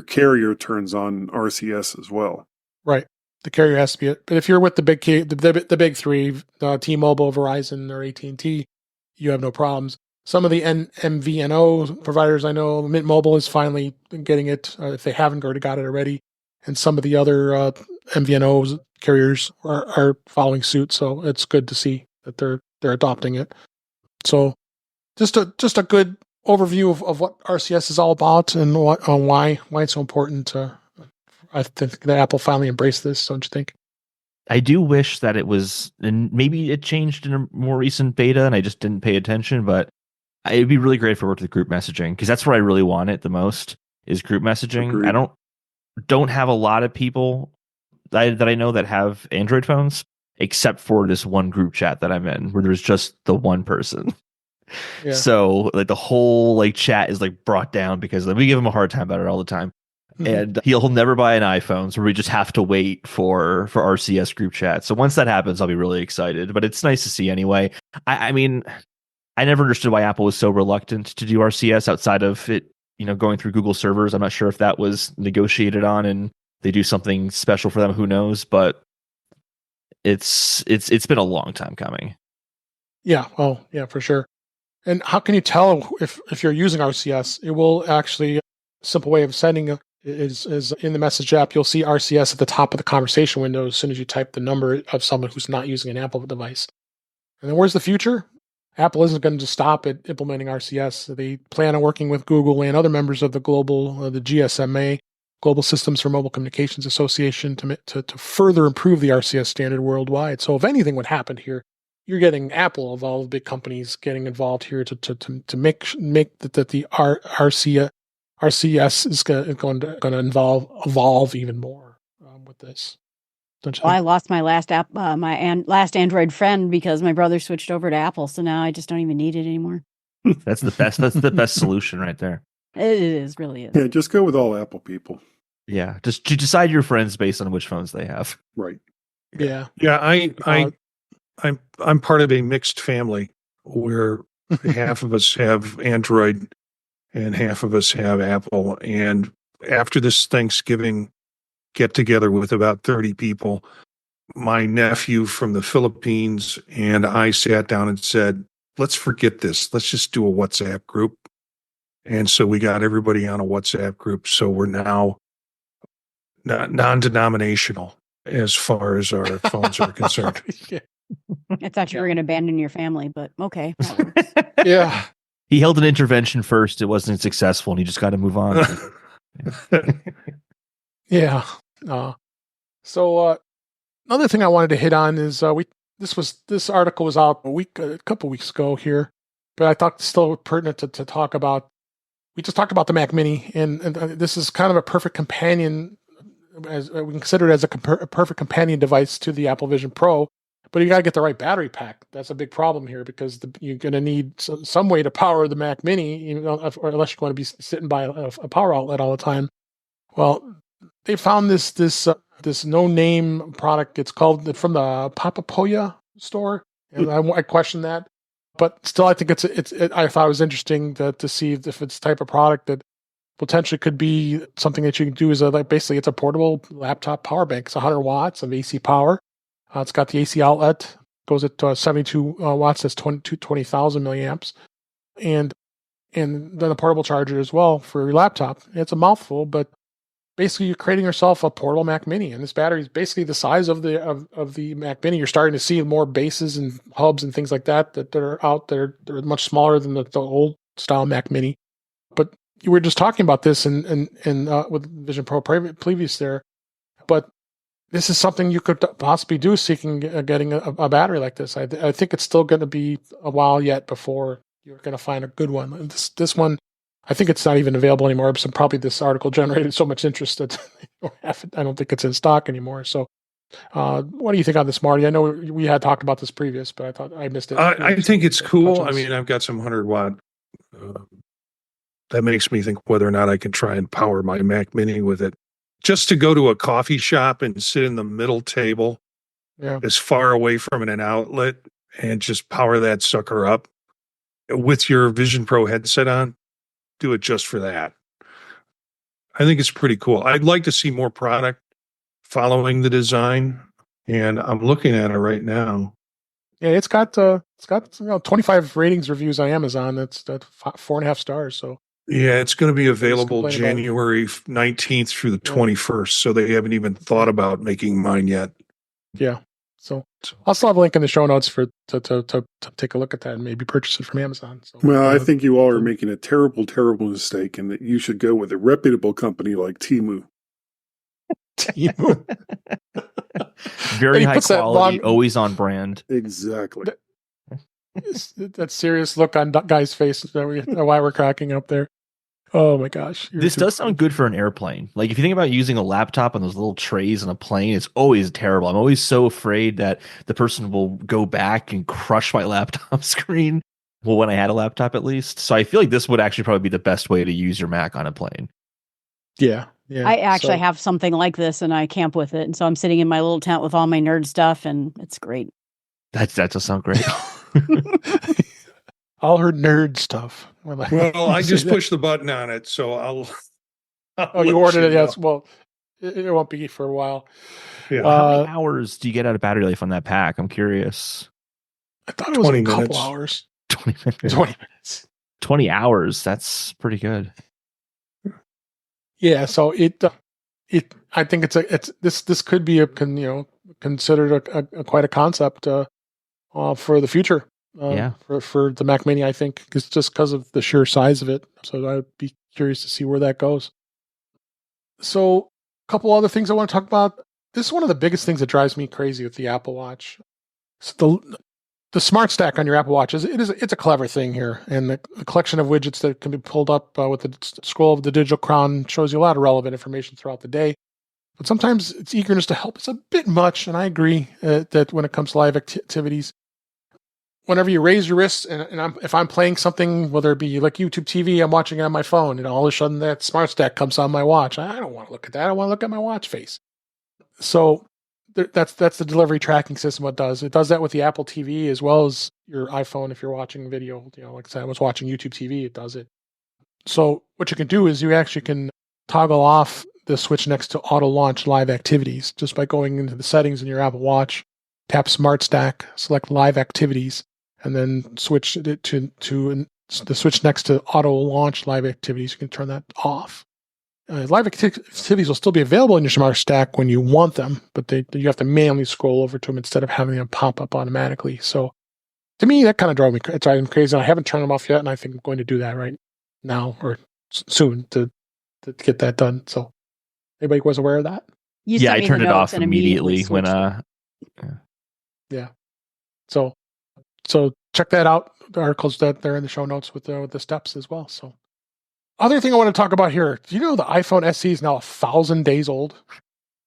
carrier turns on RCS as well. Right. The carrier has to be it. But if you're with the big three, T-Mobile, Verizon, or AT&T, you have no problems. Some of the MVNO providers I know, Mint Mobile is finally getting it, if they haven't already got it already. And some of the other MVNO carriers are following suit. So it's good to see that they're adopting it. So just a good overview of what RCS is all about and why it's so important. I think that Apple finally embraced this, don't you think? I do wish that it was, and maybe it changed in a more recent beta and I just didn't pay attention, but it'd be really great if it worked with group messaging, because that's where I really want it the most, is group messaging. Agreed. I don't have a lot of people that I know that have Android phones, except for this one group chat that I'm in where there's just the one person. Yeah. So like the whole like chat is like brought down because we give him a hard time about it all the time. Mm-hmm. And he'll never buy an iPhone, so we just have to wait for RCS group chat. So once that happens, I'll be really excited. But it's nice to see anyway. I mean, I never understood why Apple was so reluctant to do RCS outside of it, going through Google servers. I'm not sure if that was negotiated on and they do something special for them. Who knows? But it's been a long time coming. Yeah. Oh, yeah, for sure. And how can you tell if you're using RCS? It will actually, a simple way of sending is in the message app. You'll see RCS at the top of the conversation window as soon as you type the number of someone who's not using an Apple device. And then where's the future? Apple isn't going to just stop at implementing RCS. They plan on working with Google and other members of the the GSMA, Global Systems for Mobile Communications Association, to further improve the RCS standard worldwide. So if anything would happen here, you're getting Apple of all the big companies getting involved here to make that the RCS is going to evolve even more with this. Well, I lost my last last Android friend because my brother switched over to Apple, so now I just don't even need it anymore. That's the best. That's the best solution right there. It is, really is. Yeah, just go with all Apple people. Yeah, just to decide your friends based on which phones they have. Right. Yeah. Yeah. I'm part of a mixed family where half of us have Android and half of us have Apple. And after this Thanksgiving get together with about 30 people, my nephew from the Philippines and I sat down and said, let's forget this. Let's just do a WhatsApp group. And so we got everybody on a WhatsApp group. So we're now non-denominational as far as our phones are concerned. Yeah. I thought you were going to abandon your family, but okay. Yeah. He held an intervention first. It wasn't successful, and he just got to move on. Yeah. So another thing I wanted to hit on is this article was out a couple weeks ago here, but I thought it's still pertinent to talk about. We just talked about the Mac Mini, and this is kind of a perfect companion, as we can consider it as a perfect companion device to the Apple Vision Pro. But you got to get the right battery pack. That's a big problem here because you're going to need some way to power the Mac Mini, or unless you're going to be sitting by a power outlet all the time. Well, they found this no-name product. It's called from the Papapoya store, and I question that. But still, I think I thought it was interesting to see if it's the type of product that potentially could be something that you can do. Basically, it's a portable laptop power bank. It's 100 watts of AC power. It's got the AC outlet, goes at 72 watts, that's 20,000 milliamps, and then a portable charger as well for your laptop. It's a mouthful, but basically you're creating yourself a portable Mac Mini, and this battery is basically the size of the Mac Mini. You're starting to see more bases and hubs and things like that are out there. They're much smaller than the old style Mac Mini. But you were just talking about this and with Vision Pro previous there, but this is something you could possibly do, seeking getting a battery like this. I think it's still going to be a while yet before you're going to find a good one. This one, I think it's not even available anymore. So probably this article generated so much interest that I don't think it's in stock anymore. So, what do you think on this, Marty? I know we had talked about this previous, but I thought I missed it. I think it's cool. I mean, I've got some 100-watt. That makes me think whether or not I can try and power my Mac Mini with it. Just to go to a coffee shop and sit in the middle table, as far away from an outlet, and just power that sucker up with your Vision Pro headset on, do it just for that. I think it's pretty cool. I'd like to see more product following the design, and I'm looking at it right now. Yeah, it's got 25 ratings reviews on Amazon. That's 4.5 stars. So yeah, it's going to be available January 19th through the 21st. So they haven't even thought about making mine yet. Yeah. So I'll still have a link in the show notes to take a look at that and maybe purchase it from Amazon. So, well, I think you all are making a terrible, terrible mistake, and that you should go with a reputable company like Temu. Temu. Very high quality, always on brand. Exactly. That serious look on guy's face. Why we're cracking up there. Oh my gosh. This does sound good for an airplane. Like if you think about using a laptop on those little trays on a plane, it's always terrible. I'm always so afraid that the person will go back and crush my laptop screen. Well, when I had a laptop at least. So I feel like this would actually probably be the best way to use your Mac on a plane. Yeah. Yeah. I actually have something like this and I camp with it. And so I'm sitting in my little tent with all my nerd stuff and it's great. That does sound great. All her nerd stuff. Well, I just pushed the button on it, so I'll you ordered it, yes. Well, it won't be for a while. Yeah. How many hours do you get out of battery life on that pack? I'm curious. I thought it was a couple hours. 20 minutes. 20 minutes. 20 hours. That's pretty good. Yeah, so I think this could be considered quite a concept for the future. For the Mac Mini, I think, just because of the sheer size of it. So I'd be curious to see where that goes. So a couple other things I want to talk about. This is one of the biggest things that drives me crazy with the Apple Watch. So the Smart Stack on your Apple Watch it's a clever thing here, and the collection of widgets that can be pulled up with the scroll of the digital crown shows you a lot of relevant information throughout the day. But sometimes its eagerness to help is a bit much, and I agree that when it comes to live activities, whenever you raise your wrists, and if I'm playing something, whether it be like YouTube TV, I'm watching it on my phone, and all of a sudden that Smart Stack comes on my watch. I don't want to look at that. I want to look at my watch face. So that's the delivery tracking system. What does it does that with the Apple TV as well as your iPhone if you're watching video. Like I said, I was watching YouTube TV. It does it. So what you can do is you actually can toggle off the switch next to auto launch live activities just by going into the settings in your Apple Watch, tap Smart Stack, select live activities, and then switch it to the switch next to auto launch live activities. You can turn that off. Live activities will still be available in your Smart Stack when you want them, but you have to manually scroll over to them instead of having them pop up automatically. So to me, that kind of drives me crazy. I haven't turned them off yet, and I think I'm going to do that right now or soon to get that done. So anybody was aware of that? I turned it off immediately when Yeah. So check that out. The articles that they're in the show notes with the steps as well. So other thing I want to talk about here. Do you know the iPhone SE is now 1,000 days old?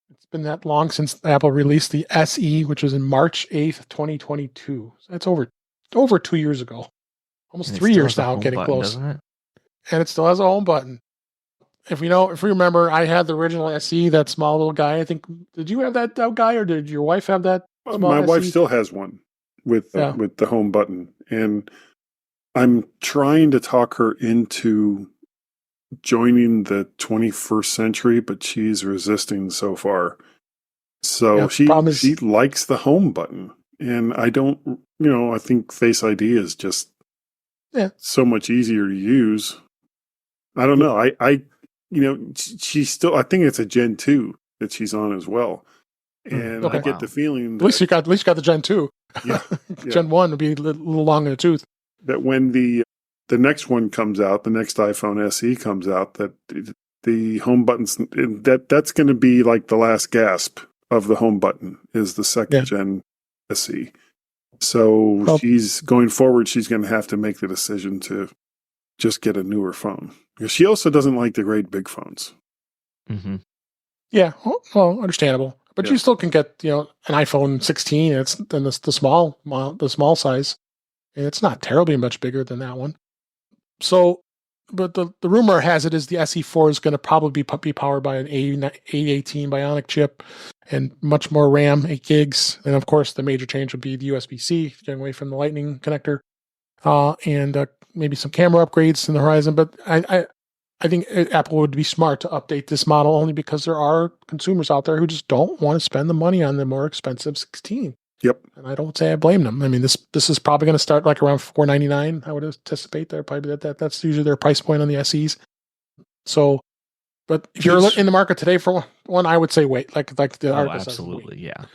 It's been that long since Apple released the SE, which was in March 8th, 2022. So that's over 2 years ago. Almost 3 years now, getting close. Doesn't it? And it still has a home button. If we remember, I had the original SE, that small little guy. I think, did you have that guy, or did your wife have that? My wife still has one with the home button, and I'm trying to talk her into joining the 21st century, but she's resisting so far. So she likes the home button, and I don't. I think Face ID is just so much easier to use. I don't know. She's still. I think it's a Gen 2 that she's on as well. And I get the feeling at least you got the Gen 2. Yeah, Gen 1 would be a little long in the tooth. That when the next one comes out, the next iPhone SE comes out, that the home buttons, that's going to be like the last gasp of the home button is the second gen SE. So Well, she's going forward. She's going to have to make the decision to just get a newer phone, because she also doesn't like the great big phones. Mm-hmm. yeah, well, understandable. But Yeah. you still can get, an iPhone 16. And it's the small size, and it's not terribly much bigger than that one. So, but the rumor has it is the SE4 is going to probably be powered by an A18 Bionic chip and much more RAM, 8 gigs. And of course, the major change would be the USB-C, getting away from the Lightning connector, and maybe some camera upgrades in the horizon. But I think Apple would be smart to update this model, only because there are consumers out there who just don't want to spend the money on the more expensive 16. Yep. And I don't say I blame them. I mean, this is probably going to start like around $499. I would anticipate they're probably that's usually their price point on the SEs. So, but if you're in the market today for one, I would say wait. Like the article says, absolutely, wait. yeah.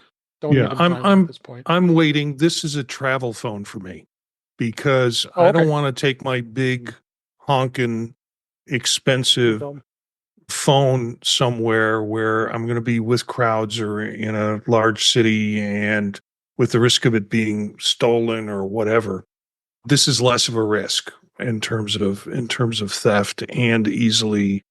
Don't even try at this point. I'm waiting. This is a travel phone for me, because I don't want to take my big honking expensive phone somewhere where I'm going to be with crowds or in a large city, and with the risk of it being stolen or whatever. This is less of a risk in terms of theft, and easily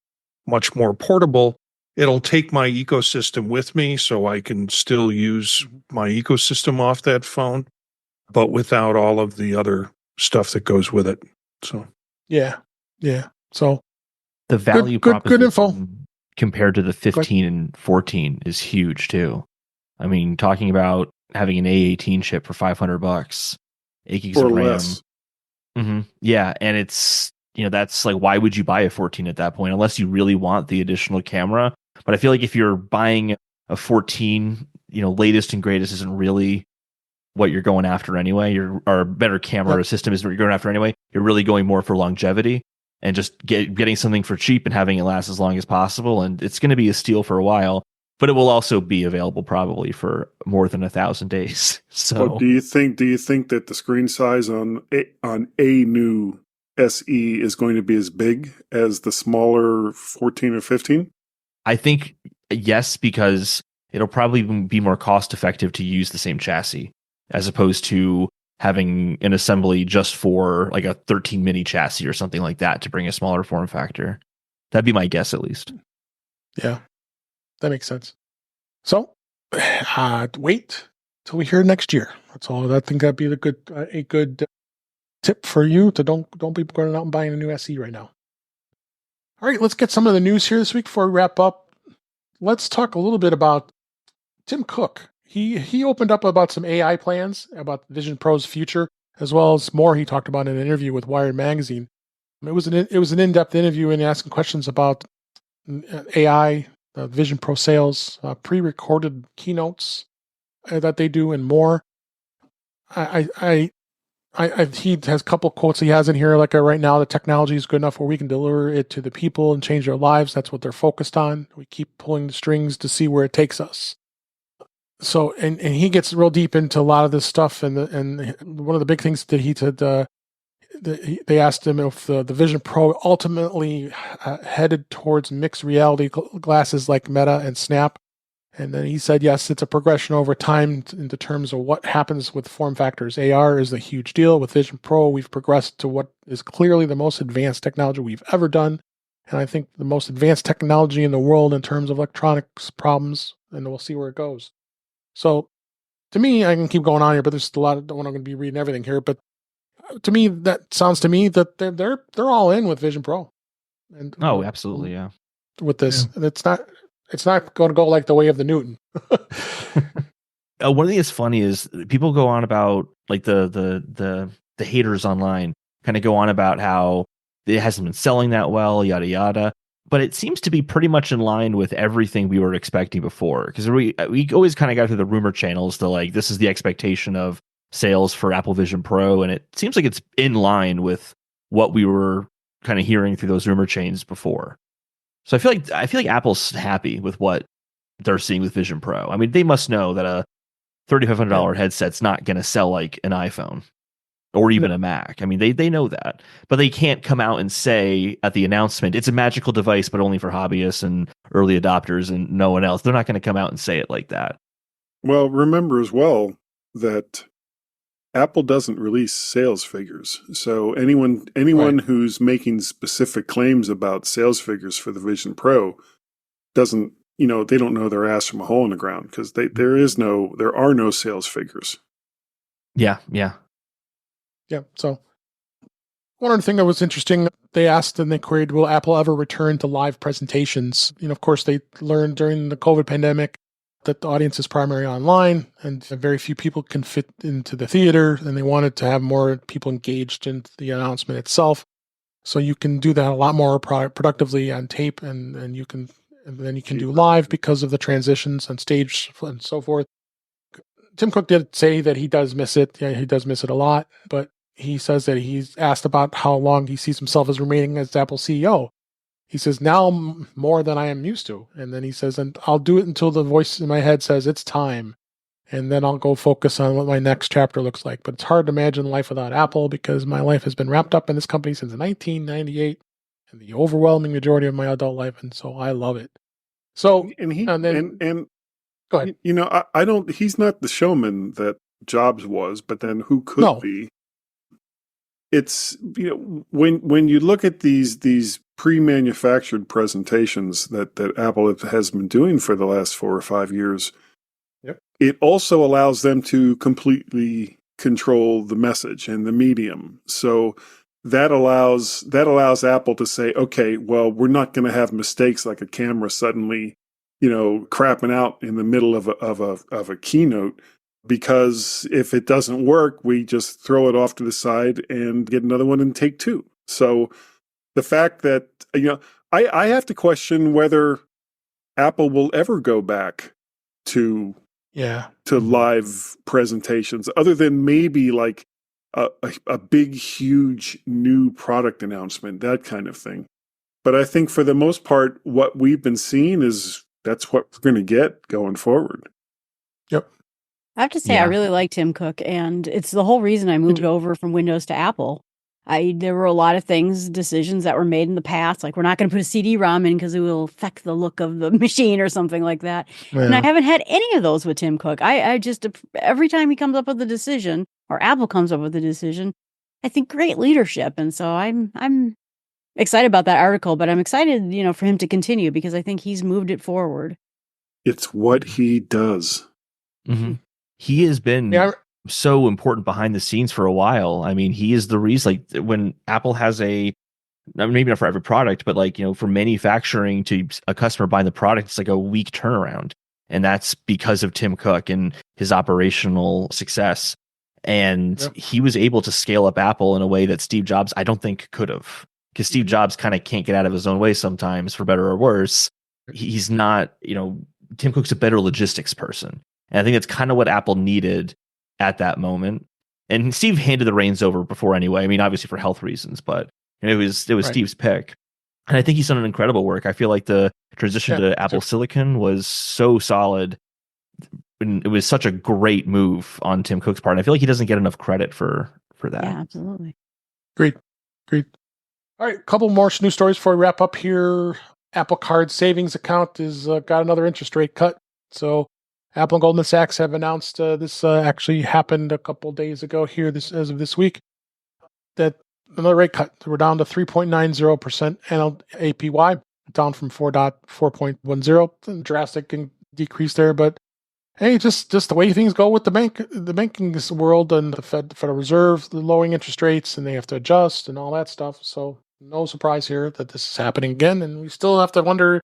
much more portable. It'll take my ecosystem with me, so I can still use my ecosystem off that phone, but without all of the other stuff that goes with it. So yeah. So the value good info compared to the 15 and 14 is huge too. I mean, talking about having an A18 chip for $500, 8 gigs or of RAM. less. Mm-hmm. Yeah, and it's that's like, why would you buy a 14 at that point unless you really want the additional camera? But I feel like if you're buying a 14, latest and greatest isn't really what you're going after anyway. Or better camera system is what you're going after anyway. You're really going more for longevity and just getting something for cheap and having it last as long as possible. And it's going to be a steal for a while, but it will also be available probably for more than 1,000 days. So, but do you think that the screen size on a new SE is going to be as big as the smaller 14 or 15? I think yes, because it'll probably be more cost effective to use the same chassis as opposed to having an assembly just for like a 13 mini chassis or something like that to bring a smaller form factor. That'd be my guess, at least. Yeah, that makes sense. So, wait till we hear next year. That's all. I think that'd be a good tip for you to don't be going out and buying a new SE right now. All right, let's get some of the news here this week before we wrap up. Let's talk a little bit about Tim Cook. He opened up about some AI plans, about Vision Pro's future, as well as more he talked about in an interview with Wired Magazine. It was an in-depth interview and asking questions about AI, Vision Pro sales, pre-recorded keynotes that they do, and more. He has a couple quotes he has in here, like right now the technology is good enough where we can deliver it to the people and change their lives. That's what they're focused on. We keep pulling the strings to see where it takes us. So, and he gets real deep into a lot of this stuff, and one of the big things that he said, they asked him if the Vision Pro ultimately headed towards mixed reality glasses like Meta and Snap, and then he said yes, it's a progression over time into terms of what happens with form factors. AR is a huge deal. With Vision Pro, we've progressed to what is clearly the most advanced technology we've ever done, and I think the most advanced technology in the world in terms of electronics problems, and we'll see where it goes. So, to me, I can keep going on here, but there's a lot. I'm going to be reading everything here, but to me, that sounds to me that they're all in with Vision Pro. And absolutely, yeah. With this, and it's not going to go like the way of the Newton. One thing that's funny is people go on about like the haters online kind of go on about how it hasn't been selling that well, yada yada. But it seems to be pretty much in line with everything we were expecting before, because we always kind of got through the rumor channels to like, this is the expectation of sales for Apple Vision Pro, and it seems like it's in line with what we were kind of hearing through those rumor chains before. So I feel like Apple's happy with what they're seeing with Vision Pro. I mean, they must know that a $3,500 headset's not going to sell like an iPhone. or even a Mac. I mean, they know that, but they can't come out and say at the announcement, it's a magical device, but only for hobbyists and early adopters and no one else. They're not going to come out and say it like that. Well, remember as well that Apple doesn't release sales figures. So anyone who's making specific claims about sales figures for the Vision Pro doesn't, they don't know their ass from a hole in the ground, because there are no sales figures. Yeah. Yeah. So one other thing that was interesting, they asked and they queried, will Apple ever return to live presentations? Of course, they learned during the COVID pandemic that the audience is primarily online and very few people can fit into the theater, and they wanted to have more people engaged in the announcement itself. So you can do that a lot more productively on tape, and then you can do live because of the transitions on stage and so forth. Tim Cook did say that he does miss it. Yeah, he does miss it a lot, but he says that he's asked about how long he sees himself as remaining as Apple CEO. He says, now more than I am used to. And then he says, and I'll do it until the voice in my head says it's time. And then I'll go focus on what my next chapter looks like. But it's hard to imagine life without Apple, because my life has been wrapped up in this company since 1998 and the overwhelming majority of my adult life. And so I love it. So, and go ahead. He's not the showman that Jobs was, but then who could be? It's, when you look at these pre-manufactured presentations that Apple has been doing for the last 4 or 5 years, it also allows them to completely control the message and the medium. So that allows Apple to say, okay, well, we're not going to have mistakes like a camera suddenly, crapping out in the middle of a keynote. Because if it doesn't work, we just throw it off to the side and get another one and take 2. So the fact that, I have to question whether Apple will ever go back to live presentations, other than maybe like a big, huge new product announcement, that kind of thing. But I think for the most part, what we've been seeing that's what we're going to get going forward. Yep. I have to say, I really like Tim Cook, and it's the whole reason I moved over from Windows to Apple. There were a lot of decisions that were made in the past, like we're not going to put a CD-ROM in because it will affect the look of the machine or something like that. Yeah. And I haven't had any of those with Tim Cook. I just, every time he comes up with a decision, or Apple comes up with a decision, I think great leadership. And so I'm excited about that article, but I'm excited, for him to continue, because I think he's moved it forward. It's what he does. Mm-hmm. He has been so important behind the scenes for a while. I mean, he is the reason, like, when Apple has maybe not for every product, but for manufacturing to a customer buying the product, it's like a week turnaround. And that's because of Tim Cook and his operational success. And he was able to scale up Apple in a way that Steve Jobs, I don't think, could have. Because Steve Jobs kind of can't get out of his own way sometimes, for better or worse. He's not, Tim Cook's a better logistics person. And I think that's kind of what Apple needed at that moment. And Steve handed the reins over before anyway. I mean, obviously for health reasons, but it was Steve's pick. And I think he's done an incredible work. I feel like the transition to Apple Silicon was so solid. And it was such a great move on Tim Cook's part. And I feel like he doesn't get enough credit for that. Yeah, absolutely. Great. All right, a couple more news stories before we wrap up here. Apple Card savings account has got another interest rate cut. So Apple and Goldman Sachs have announced this actually happened a couple days ago here, as of this week, that another rate cut. We're down to 3.90% APY, down from 4.10. Drastic decrease there, but hey, just the way things go with the banking world and the Federal Reserve, the lowering interest rates, and they have to adjust and all that stuff. So no surprise here that this is happening again, and we still have to wonder,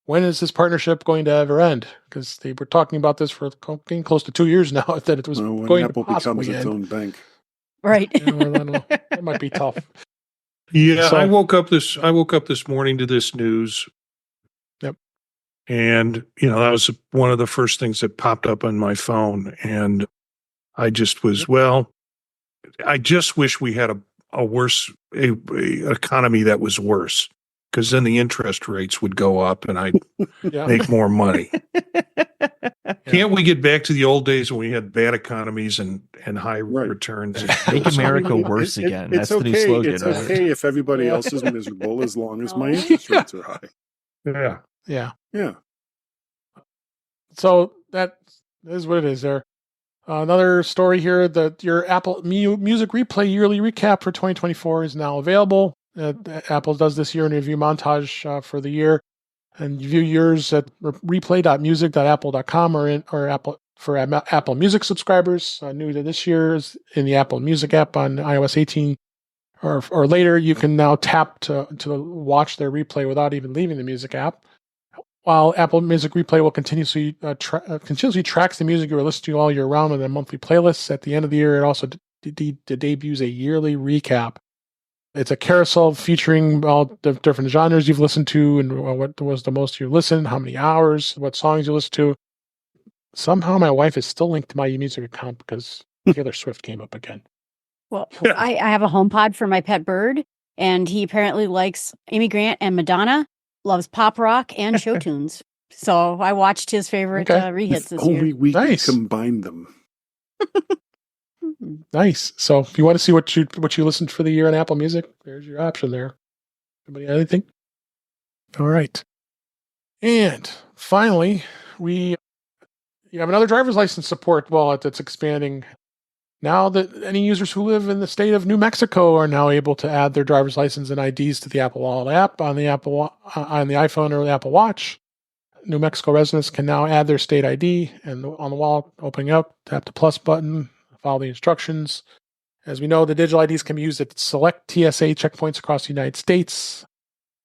when is this partnership going to ever end? Because they were talking about this for getting close to 2 years now, that it was going Apple to possibly becomes its end. own bank. Right. I don't know. It might be tough. Yeah, so, I woke up this morning to this news. Yep. And that was one of the first things that popped up on my phone, and I just was I just wish we had a worse economy that was worse, because then the interest rates would go up and I'd make more money. Can't we get back to the old days when we had bad economies and high Right. returns? Make America worse again. That's the new slogan. It's right? okay if everybody else is miserable as long as my interest rates are high. Yeah. Yeah. Yeah. So that is what it is there. Another story here that your Apple Music Replay yearly recap for 2024 is now available. Apple does this year in review montage for the year. And you view yours at replay.music.apple.com or Apple for Apple Music subscribers. New to this year is in the Apple Music app on iOS 18 or later. You can now tap to watch their replay without even leaving the Music app. While Apple Music Replay will continuously tracks the music you are listening to all year round in a monthly playlist. At the end of the year, it also debuts a yearly recap. It's a carousel featuring all the different genres you've listened to and what was the most you listened, how many hours, what songs you listened to. Somehow my wife is still linked to my music account because Taylor Swift came up again. Well, I have a HomePod for my pet bird, and he apparently likes Amy Grant and Madonna, loves pop rock and show tunes. So I watched his favorite rehits this Only year. we can Nice. combine them. Nice. So if you want to see what you listened for the year on Apple Music, there's your option there. Anybody have anything? All right. And finally, you have another driver's license support wallet that's expanding. Now that any users who live in the state of New Mexico are now able to add their driver's license and IDs to the Apple Wallet app on the iPhone or the Apple Watch. New Mexico residents can now add their state ID and on the wallet, opening up, tap the plus button, follow the instructions. As we know, the digital IDs can be used at select TSA checkpoints across the United States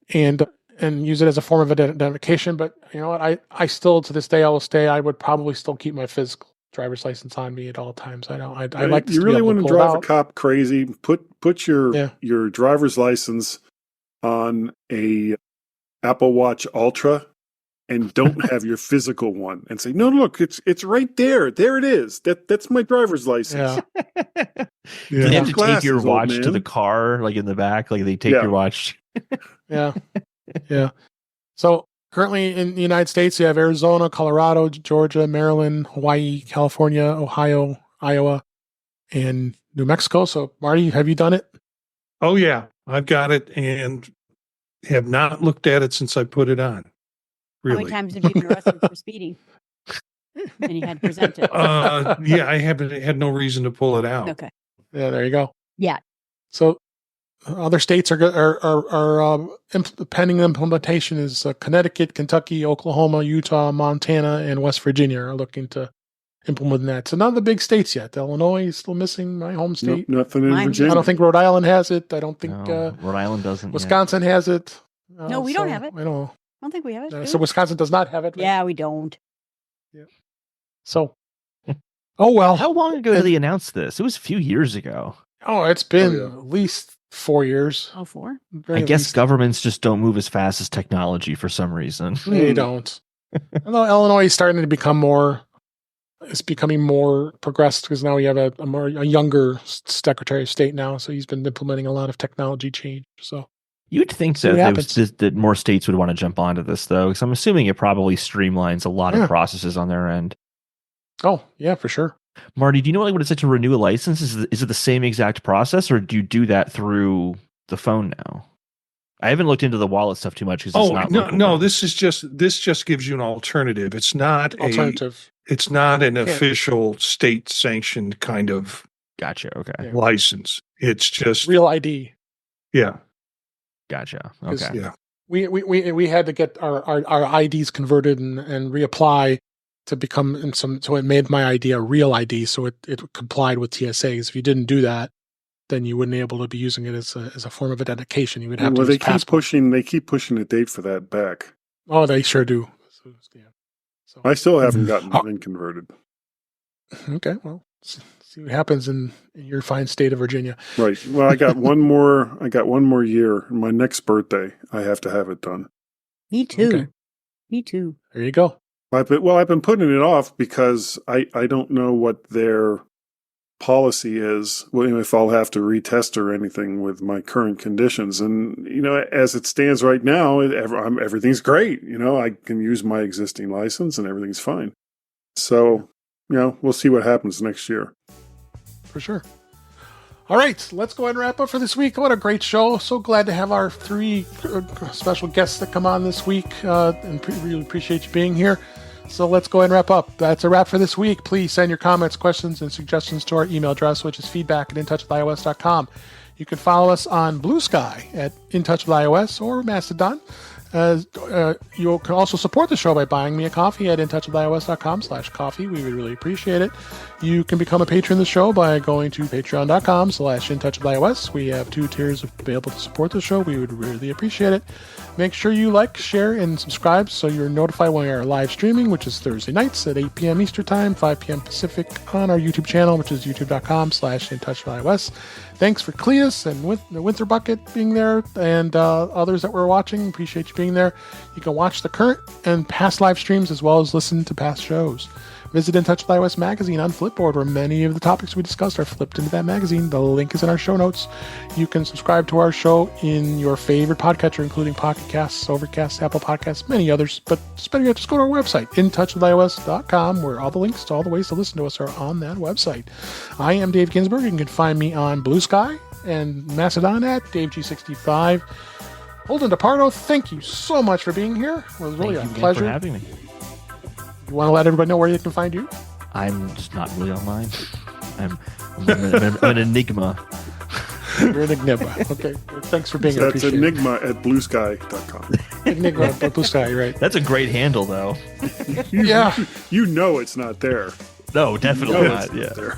and use it as a form of identification. But you know what? I still, to this day, I would probably still keep my physical driver's license on me at all times. I like to You really want to drive a out. cop crazy? Put your driver's license on a Apple Watch Ultra and don't have your physical one and say, no, look, it's right there. There it is. That's my driver's license. Yeah. Do they have to take your Glasses, watch old to man. the car, like in the back? Like they take your watch. Yeah. Yeah. So currently in the United States, you have Arizona, Colorado, Georgia, Maryland, Hawaii, California, Ohio, Iowa, and New Mexico. So Marty, have you done it? Oh, yeah. I've got it and have not looked at it since I put it on. Really? How many times have you been arrested for speeding? And you had to present it. Yeah, I had no reason to pull it out. Okay. Yeah, there you go. Yeah. So other states are pending implementation is Connecticut, Kentucky, Oklahoma, Utah, Montana, and West Virginia are looking to implement that. So none of the big states yet. Illinois is still missing, my home state. Nope, nothing in Virginia. I don't think Rhode Island has it. I don't think Rhode Island doesn't. Wisconsin has it. No, we don't have it. I don't. I don't think we have it. So Wisconsin does not have it. Right? Yeah, we don't. Yeah. So, oh well. How long ago did they announce this? It was a few years ago. Oh, it's been at least 4 years. Oh, 4? I guess governments just don't move as fast as technology for some reason. They don't. Although Illinois is starting to become more, it's becoming more progressed because now we have a younger Secretary of State now, so he's been implementing a lot of technology change. So you'd think that more states would want to jump onto this, though, because I'm assuming it probably streamlines a lot of processes on their end. Oh, yeah, for sure. Marty, do you know what it's like to renew a license? Is it the same exact process, or do you do that through the phone now? I haven't looked into the wallet stuff too much because it's not. No. This just gives you an alternative. It's not It's not an official state sanctioned kind of license. It's just real ID. Yeah. Gotcha. Okay. Yeah. We had to get our IDs converted and reapply to become so it made my ID a real ID, so it complied with TSAs. If you didn't do that, then you wouldn't be able to be using it as a form of identification. You would have to use passport. They keep pushing the date for that back. Oh, they sure do. So I still haven't gotten mine converted. Okay, well, see what happens in your fine state of Virginia. Right. Well, I got one more year. My next birthday, I have to have it done. Me too. Okay. Me too. There you go. I've been putting it off because I don't know what their policy is, if I'll have to retest or anything with my current conditions. And, as it stands right now, everything's great. I can use my existing license and everything's fine. So, we'll see what happens next year. For sure. All right, let's go ahead and wrap up for this week. What a great show. So glad to have our 3 special guests that come on this week, and really appreciate you being here. So let's go ahead and wrap up. That's a wrap for this week. Please send your comments, questions, and suggestions to our email address, which is feedback@intouchwithios.com. You can follow us on Blue Sky at InTouchWithIOS or Mastodon. You can also support the show by buying me a coffee at intouchwithios.com/coffee. We would really appreciate it. You can become a patron of the show by going to patreon.com/intouchwithios. We have 2 tiers available to support the show. We would really appreciate it. Make sure you like, share, and subscribe so you're notified when we are live streaming, which is Thursday nights at 8 p.m. Eastern Time, 5 p.m. Pacific on our YouTube channel, which is youtube.com/intouchwithios. Thanks for Cleus and the Winter Bucket being there, and others that were watching. Appreciate you being there. You can watch the current and past live streams as well as listen to past shows. Visit In Touch with iOS magazine on Flipboard, where many of the topics we discussed are flipped into that magazine. The link is in our show notes. You can subscribe to our show in your favorite podcatcher, including Pocket Casts, Overcast, Apple Podcasts, many others. But just better yet, just go to our website, intouchwithios.com, where all the links to all the ways to listen to us are on that website. I am Dave Ginsburg. You can find me on Blue Sky and Mastodon at DaveG65. Holden DePardo, thank you so much for being here. It was really a pleasure. Thank you for having me. You want to let everybody know where they can find you? I'm just not really online. I'm an enigma. You're an enigma. Okay. Thanks for being here. That's enigma@bluesky.com. Enigma at Blue Sky, right? That's a great handle, though. Yeah. You know it's not there. No, definitely not. It's Yeah. there.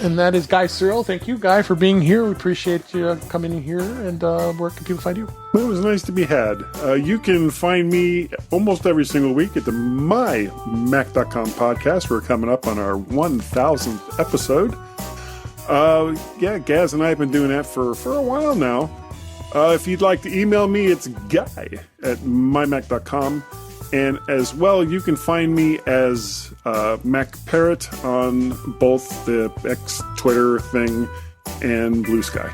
And that is Guy Serle. Thank you, Guy, for being here. We appreciate you coming in here. And where can people find you? Well, it was nice to be had. You can find me almost every single week at the mymac.com podcast. We're coming up on our 1,000th episode. Gaz and I have been doing that for a while now. If you'd like to email me, it's guy@mymac.com. And as well, you can find me as Mac Parrot on both the X Twitter thing and Blue Sky.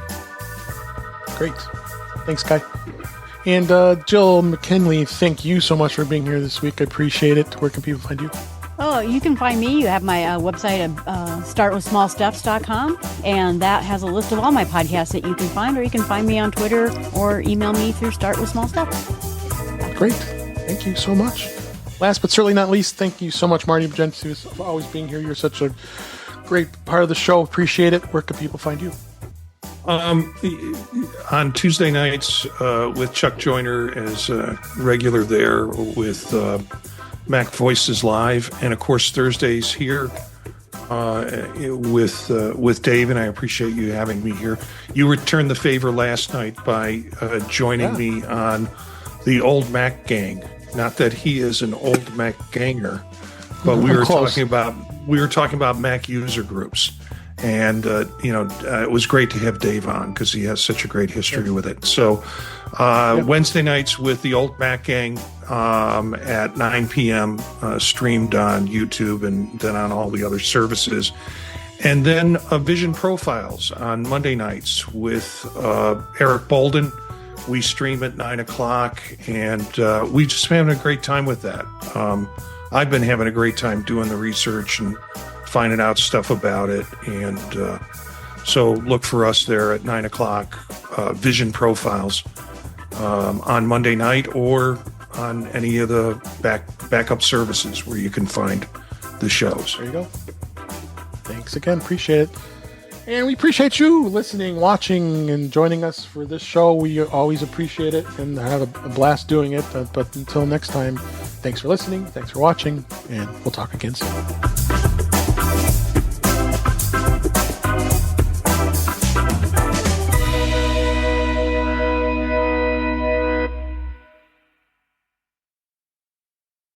Great. Thanks, Guy. And Jill McKinley, thank you so much for being here this week. I appreciate it. Where can people find you? Oh, you can find me. You have my website at startwithsmallsteps.com, and that has a list of all my podcasts that you can find, or you can find me on Twitter or email me through startwithsmallsteps. Great. Thank you so much. Last but certainly not least, thank you so much, Marty Jencius, for always being here. You're such a great part of the show. Appreciate it. Where can people find you? On Tuesday nights with Chuck Joyner as regular there with Mac Voices Live, and of course Thursdays here with Dave, and I appreciate you having me here. You returned the favor last night by joining me on the Old Mac Gang. Not that he is an old Mac ganger, but we were talking about Mac user groups, and it was great to have Dave on because he has such a great history with it. So Wednesday nights with the Old Mac Gang at 9 p.m. Streamed on YouTube and then on all the other services. And then Vision Profiles on Monday nights with Eric Bolden. We stream at 9 o'clock, and we just having a great time with that. I've been having a great time doing the research and finding out stuff about it. And so look for us there at 9 o'clock, Vision Profiles on Monday night, or on any of the backup services where you can find the shows. There you go. Thanks again. Appreciate it. And we appreciate you listening, watching, and joining us for this show. We always appreciate it and have a blast doing it. But until next time, thanks for listening, thanks for watching, and we'll talk again soon.